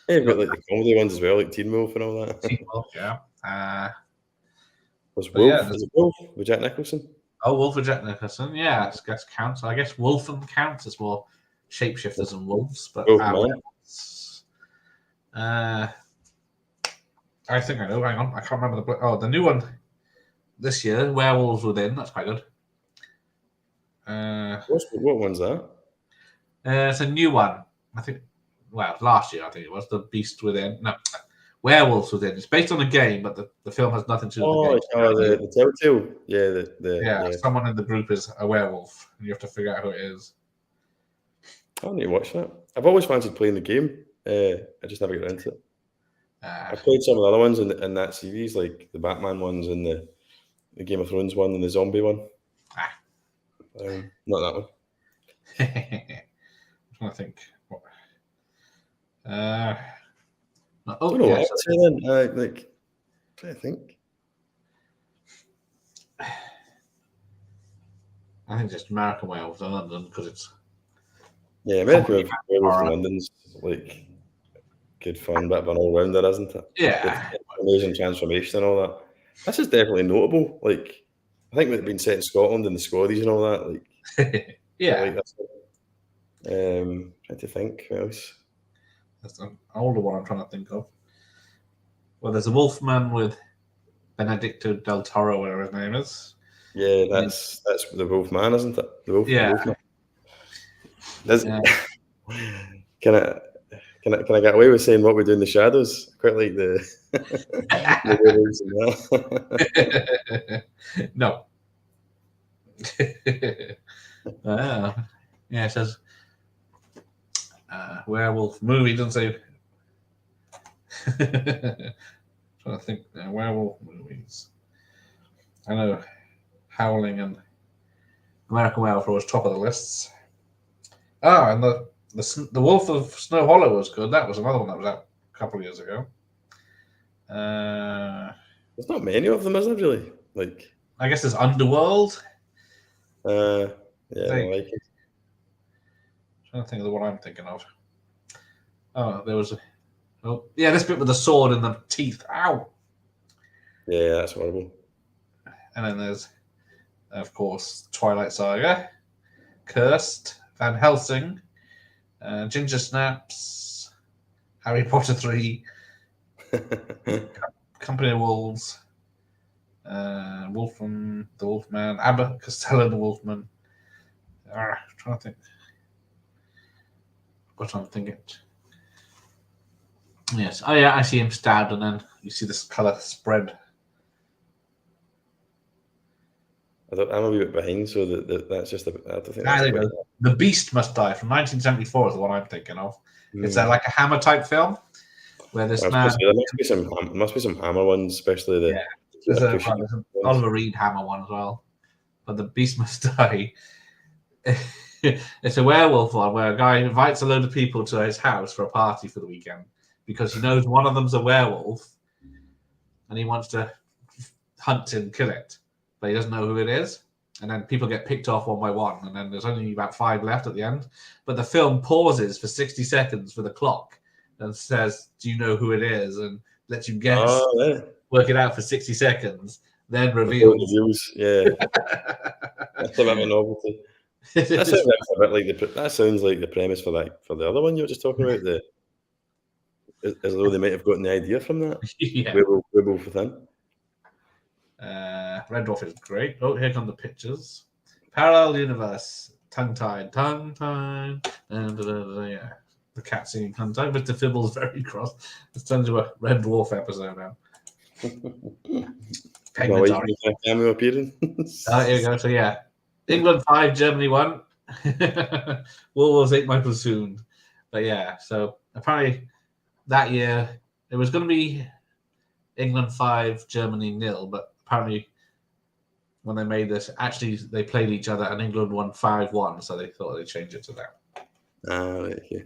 Yeah, you've got like the comedy ones as well, like Teen Wolf and all that. Teen Wolf, yeah. Was Wolf? Yeah, is it Wolf with Jack Nicholson? Oh, Wolf with Jack Nicholson. Yeah, I guess counts. I guess Wolfen counts as more shapeshifters and wolves, but I think I know. Hang on, I can't remember the new one this year. Werewolves Within. That's quite good. What one's that? It's a new one. I think. Well, last year I think it was The Beast Within. No, Werewolves Within. It's based on a game, but the film has nothing to do with the game. The Telltale. Yeah, someone in the group is a werewolf, and you have to figure out who it is. I need to watch that. I've always fancied playing the game. I just never got into it. I played some of the other ones in that series, like the Batman ones and the the Game of Thrones one and the zombie one. Not that one. I'm trying to think. I don't know what I'd say then. I think. I think just American Werewolf in London because it's American Werewolf in London's like good fun, bit of an all rounder, isn't it? Yeah, amazing transformation and all that. This is definitely notable. Like, I think with it being set in Scotland and the Scotties and all that, like, yeah. like that's trying to think what else. That's an older one I'm trying to think of. Well, there's a Wolfman with Benedicto del Toro, whatever his name is. Yeah, that's the Wolfman, isn't it? The Wolfman. Can I get away with saying What We Do in the Shadows? Quite like the werewolves in that. No. Yeah, it says werewolf movie. Doesn't say. Trying to think. Werewolf movies. I know Howling and American Werewolf was top of the lists. And the Wolf of Snow Hollow was good. That was another one that was out a couple of years ago. There's not many of them, is there really? Like, I guess there's Underworld. Yeah, I like it. I'm trying to think of the one I'm thinking of. Oh, there was this bit with the sword and the teeth. Ow! Yeah, that's horrible. And then there's, of course, Twilight Saga, Cursed, Van Helsing, Ginger Snaps, Harry Potter 3, Company of Wolves, Wolfman, the Wolfman, Abbott Costello, the Wolfman. I'm trying to think. What I'm thinking. Yes. Oh, yeah, I see him stabbed, and then you see this colour spread. I'm a wee bit behind, so that's just I don't think there you go. The Beast Must Die from 1974 is the one I'm thinking of. It's like a Hammer type film where this man. There must be some Hammer ones, especially there's an Oliver Reed Hammer one as well. But the Beast Must Die. It's a werewolf one where a guy invites a load of people to his house for a party for the weekend because he knows one of them's a werewolf and he wants to hunt and kill it, but he doesn't know who it is. And then people get picked off one by one, and then there's only about 5 left at the end. But the film pauses for 60 seconds for the clock and says, "Do you know who it is?" and lets you guess, work it out for 60 seconds, then reveals. Yeah. That's a bit of a novelty. That sounds like the premise for the other one you were just talking about. As though they might have gotten the idea from that. Yeah. Werewolf Within. Red Dwarf is great. Oh, here come the pictures. Parallel universe. Tongue-tied. Yeah. The cat singing tongue-tied. Mr. Fibble's very cross. It's turned into a Red Dwarf episode now. Cameo appearance. Here we go. So, yeah. England 5, Germany 1. Wolves 8 my platoon. But, yeah. So, apparently, that year, it was going to be England 5, Germany 0, but apparently when they made this, actually they played each other and England won 5-1, so they thought they'd change it to that. Okay.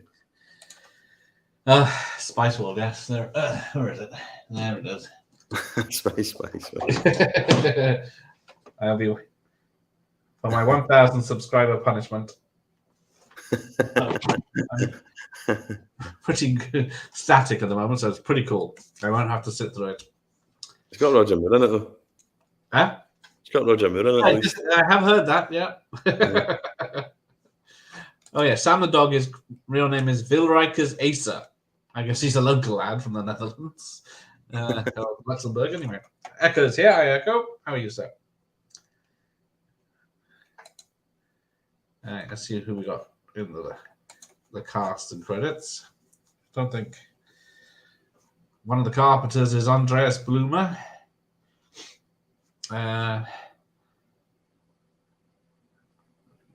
Spice World, yes. Where is it? There it is. Spice. I'll be for my 1,000 subscriber punishment. I'm pretty static at the moment, so it's pretty cool. I won't have to sit through it. It's got Roger Moore in it, though. Huh? It's got Roger Moore in it. I have heard that, yeah. Oh, yeah. Sam the dog, his real name is Vilrijkers Asa. I guess he's a local lad from the Netherlands. Luxembourg, anyway. Echo's here. Hi, Echo. How are you, sir? All right, let's see who we got in the cast and credits. Don't think one of the carpenters is Andreas Blumer.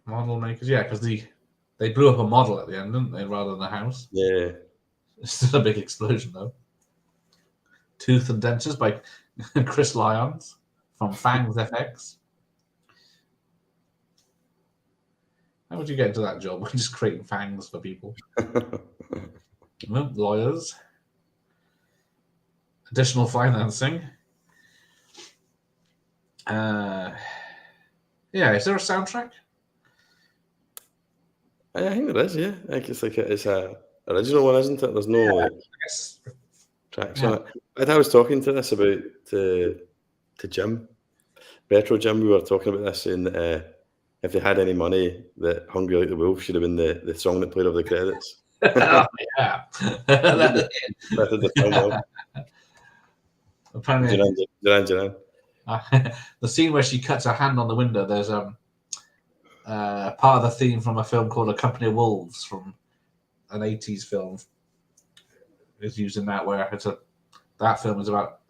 Model makers, yeah, because they blew up a model at the end, didn't they, rather than a house? Yeah. It's still a big explosion, though. Tooth and Dentures by Chris Lyons. from Fangs FX. How would you get into that job? We're just creating fangs for people. Lawyers. Additional financing. Yeah, is there a soundtrack? I think there is, yeah. I think it's a original one, isn't it? There's no like Yes. tracks Yeah. on it. I was talking to this about to Jim, Retro Jim. We were talking about this, saying that if they had any money, that "Hungry Like the Wolf" should have been the song that played over the credits. Oh, yeah. That did the film well. Apparently, Duran. the scene where she cuts her hand on the window, there's part of the theme from a film called A Company of Wolves from an 80s film is used in that, where that film is about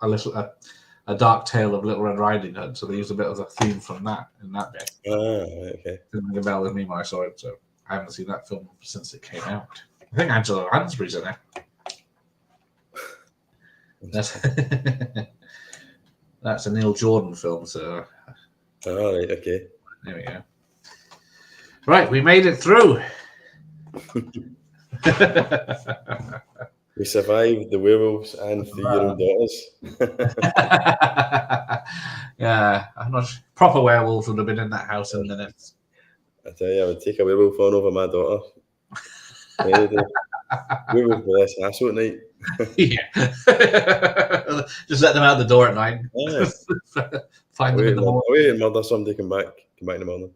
a dark tale of Little Red Riding Hood, so they use a bit of the theme from that in that bit. Okay. Didn't ring a bell with me when I saw it, so I haven't seen that film since it came out. I think Angela Lansbury's in it. That's a Neil Jordan film, so All right, okay. there we go. Right, we made it through. We survived the werewolves and 3-year-old daughters. Yeah, I'm not proper werewolves would have been in that house in minutes. I tell you, I would take a werewolf on over my daughter. Werewolf with less hassle at night. Yeah. Just let them out the door at night. Yeah. Find them in the morning. Wait, murder somebody, come back in the morning.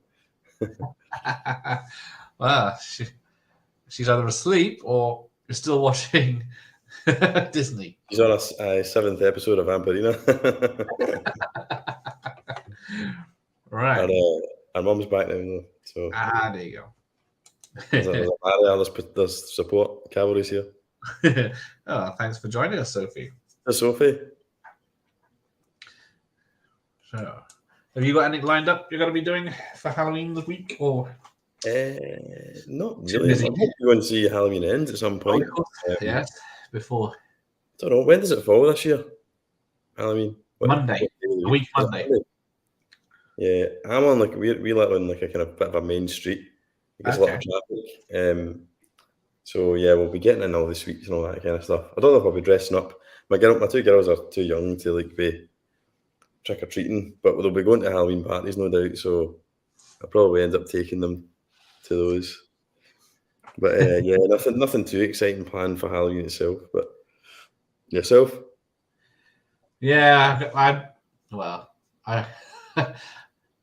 Well, she's either asleep or you're still watching Disney. She's on a 7th episode of Vampirina. Right. And our mum's back now, so there you there's support. Cavalry's here. go. Oh, thanks for joining us, Sophie. There's Sophie. So, have you got anything lined up you're going to be doing for Halloween this week, or? Not Too really. busy. I hope you go and see Halloween Ends at some point. Yes, before I don't know. When does it fall this year? Halloween? Monday. A week Monday. Yeah, I'm on we live on like a kind of bit of a main street. There's a lot of traffic. So yeah, we'll be getting in all the sweets and all that kind of stuff. I don't know if I'll be dressing up. My 2 girls are too young to like be trick or treating, but they'll be going to Halloween parties, no doubt. So I'll probably end up taking them to those. But yeah, nothing too exciting planned for Halloween itself. But yourself? Yeah,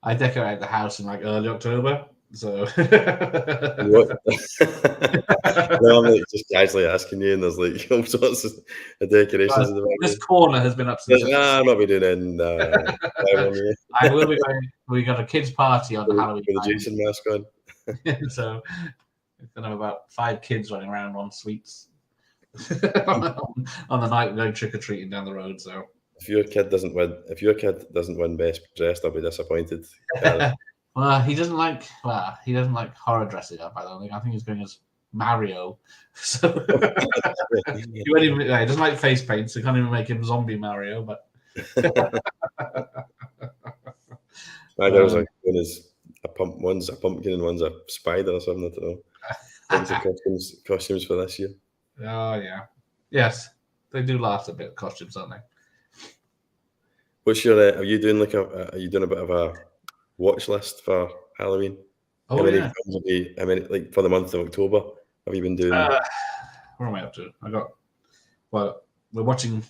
I decorate the house in like early October, so. What? No, I'm like just casually asking you, and there's like all sorts of decorations in the background. This corner has been up since. Nah, I'm not be doing I will be going. We got a kids' party on Halloween with the Jason mask on. So it's gonna have about 5 kids running around on sweets on the night we're going trick or treating down the road. So if your kid doesn't win best dressed, I'll be disappointed. Well, he doesn't like horror dressing up. I don't think. I think he's going as Mario. So he doesn't like face paint, so can't even make him zombie Mario. But my girls are going as one's a pumpkin and one's a spider or something. I don't know. Things are costumes for this year. Oh yeah, yes, they do last a bit. Costumes, don't they? What's your? Are you doing are you doing a bit of a watch list for Halloween? Oh, how many yeah. films have you? Like for the month of October, have you been doing? What am I up to? We're watching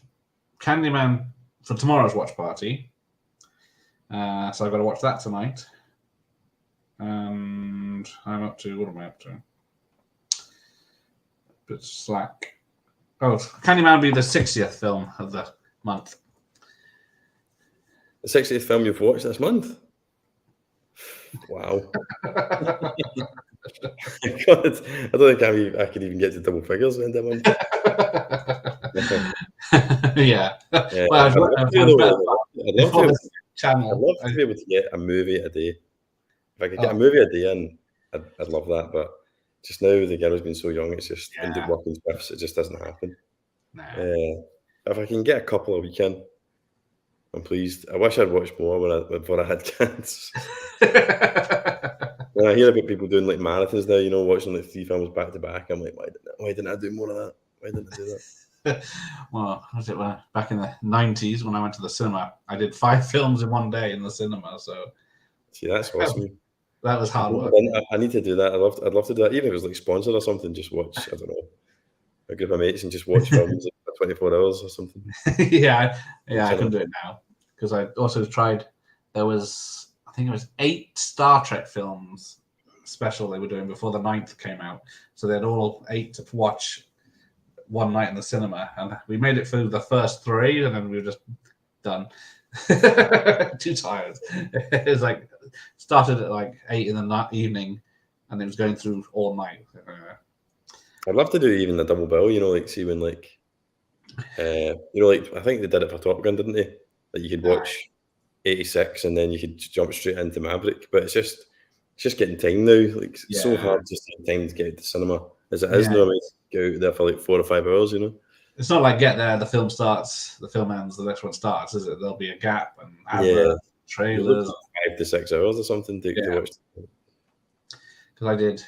Candyman for tomorrow's watch party. So I've got to watch that tonight. And I'm up to, what am I up to? Bit slack. Oh, Candyman will be the 60th film of the month. The 60th film you've watched this month? Wow. God, I don't think I could even get to double figures in that month. Yeah. Well, I'd love to channel. be able to get a movie a day. If I could get a movie a day in, I'd love that. But just now, the girl's been so young, it's just into working shifts, it just doesn't happen. Nah. If I can get a couple a weekend, I'm pleased. I wish I'd watched more before I had kids. When I hear about people doing like marathons now, you know, watching like 3 films back to back, I'm like, why didn't I do more of that? Why didn't I do that? Well, was it back in the 90s when I went to the cinema? I did 5 films in one day in the cinema, so See, that's awesome. that was hard work. I need to do that. I'd love to do that, even if it was like sponsored or something. Just watch, I don't know, a group of mates and just watch films for 24 hours or something. yeah, I can do it now because I also tried. There was, I think it was 8 Star Trek films special they were doing before the 9th came out, so they had all 8 to watch one night in the cinema, and we made it through the first 3, and then we were just done. Too tired. It was like started at like 8 in the evening, and it was going through all night. I'd love to do even the double bill. You know, like see when like, you know, like I think they did it for Top Gun, didn't they? Like you could watch 86 and then you could jump straight into Maverick. But it's just getting time now. Like it's so hard just to get time to get to the cinema as it is now. Go out there for like 4 or 5 hours. You know. It's not like get there, the film starts, the film ends, the next one starts, is it? There'll be a gap and adverts, trailers. 5 to 6 hours or something to watch. Because I did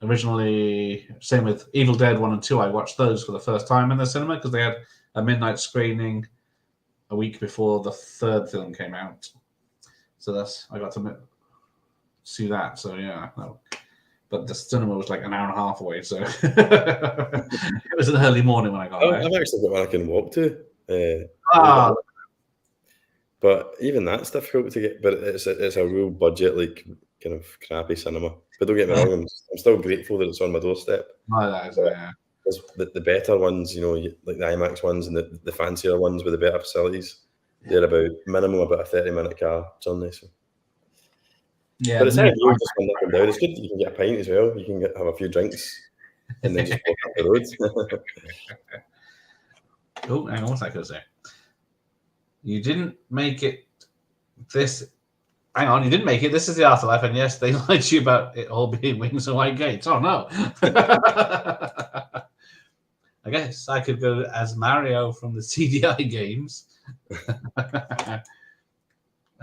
originally, same with Evil Dead 1 and 2, I watched those for the first time in the cinema because they had a midnight screening a week before the 3rd film came out. So I got to see that. So yeah, no. But the cinema was like an hour and a half away, so it was an early morning when I got there. I've actually got one I can walk to. But even that's difficult to get. But it's a real budget, like kind of crappy cinema. But don't get me wrong, I'm still grateful that it's on my doorstep. Oh, that is, There's the better ones, you know, like the IMAX ones and the fancier ones with the better facilities. They're about minimum about a 30-minute car journey. So. Yeah, but it's not you just going up and down. It's good that you can get a pint as well. You can have a few drinks and then just walk up the road. Oh, hang on, what's that going to say? You didn't make it this. Hang on, you didn't make it. This is the afterlife, and yes, they lied to you about it all being Wings and White Gates. Oh no! I guess I could go as Mario from the CDI games.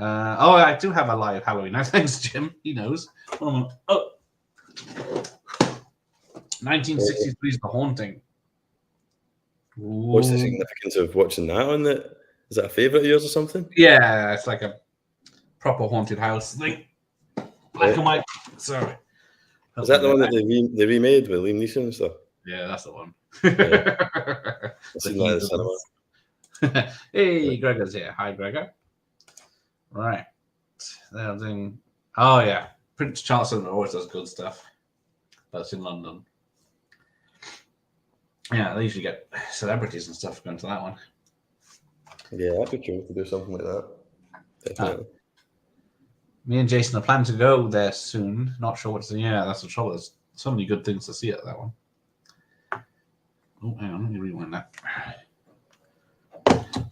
I do have a live Halloween night. Thanks, Jim. He knows. 1963 is The Haunting. Ooh. What's the significance of watching that on it? Is that a favourite of yours or something? Yeah, it's like a proper haunted house thing. Black and white. Sorry. Is that the one that they remade with Liam Neeson and stuff? Yeah, that's the one. I've seen that in the cinema. Hey, Gregor's here. Hi, Gregor. Right. They're doing. Oh, yeah. Prince Charles always does good stuff. That's in London. Yeah, they usually get celebrities and stuff going to that one. Yeah, that'd be cool to do something like that. Definitely. Me and Jason are planning to go there soon. Not sure what to do. Yeah, that's the trouble. There's so many good things to see at that one. Oh, hang on. Let me rewind that.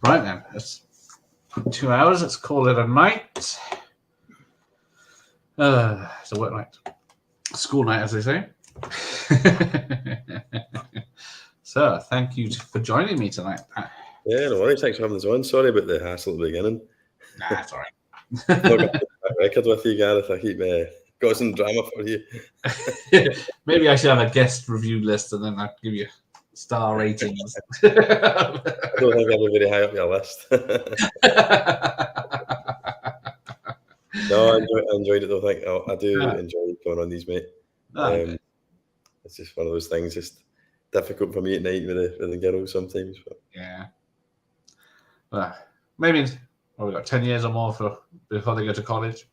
Right then. It's 2 hours. Let's call it a night. It's a work night. School night, as they say. So, thank you for joining me tonight. Yeah, no worries. Thanks for having us on. Sorry about the hassle at the beginning. Nah, that's all right. Not going to record with you, Gareth. I keep got some drama for you. Maybe I should have a guest review list and then I'll give you star ratings. I don't think I'll be very high up your list. No, I enjoyed it though. I do enjoy going on these, mate. It's just one of those things. Just difficult for me at night with the girls sometimes. But. Yeah. Well, maybe we've got 10 years or more before they go to college.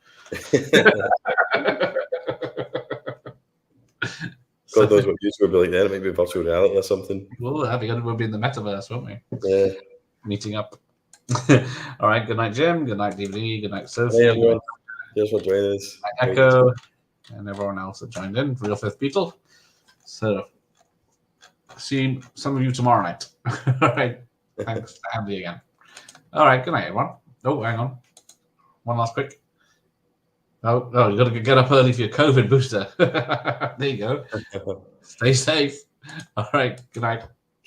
God knows what YouTube will be like then. It might be virtual reality or something. Well, that'd be good. We'll be in the metaverse, won't we? Yeah. Meeting up. All right. Good night, Jim. Good night, DVD. Good night, Sophie. Hey, everyone. Cheers for joining us. Echo and everyone else that joined in. Real Fifth Beetle. So, see some of you tomorrow night. All right. Thanks, Andy, again. All right. Good night, everyone. Oh, hang on. One last quick. Oh, you got to get up early for your COVID booster. There you go. Stay safe. All right. Good night.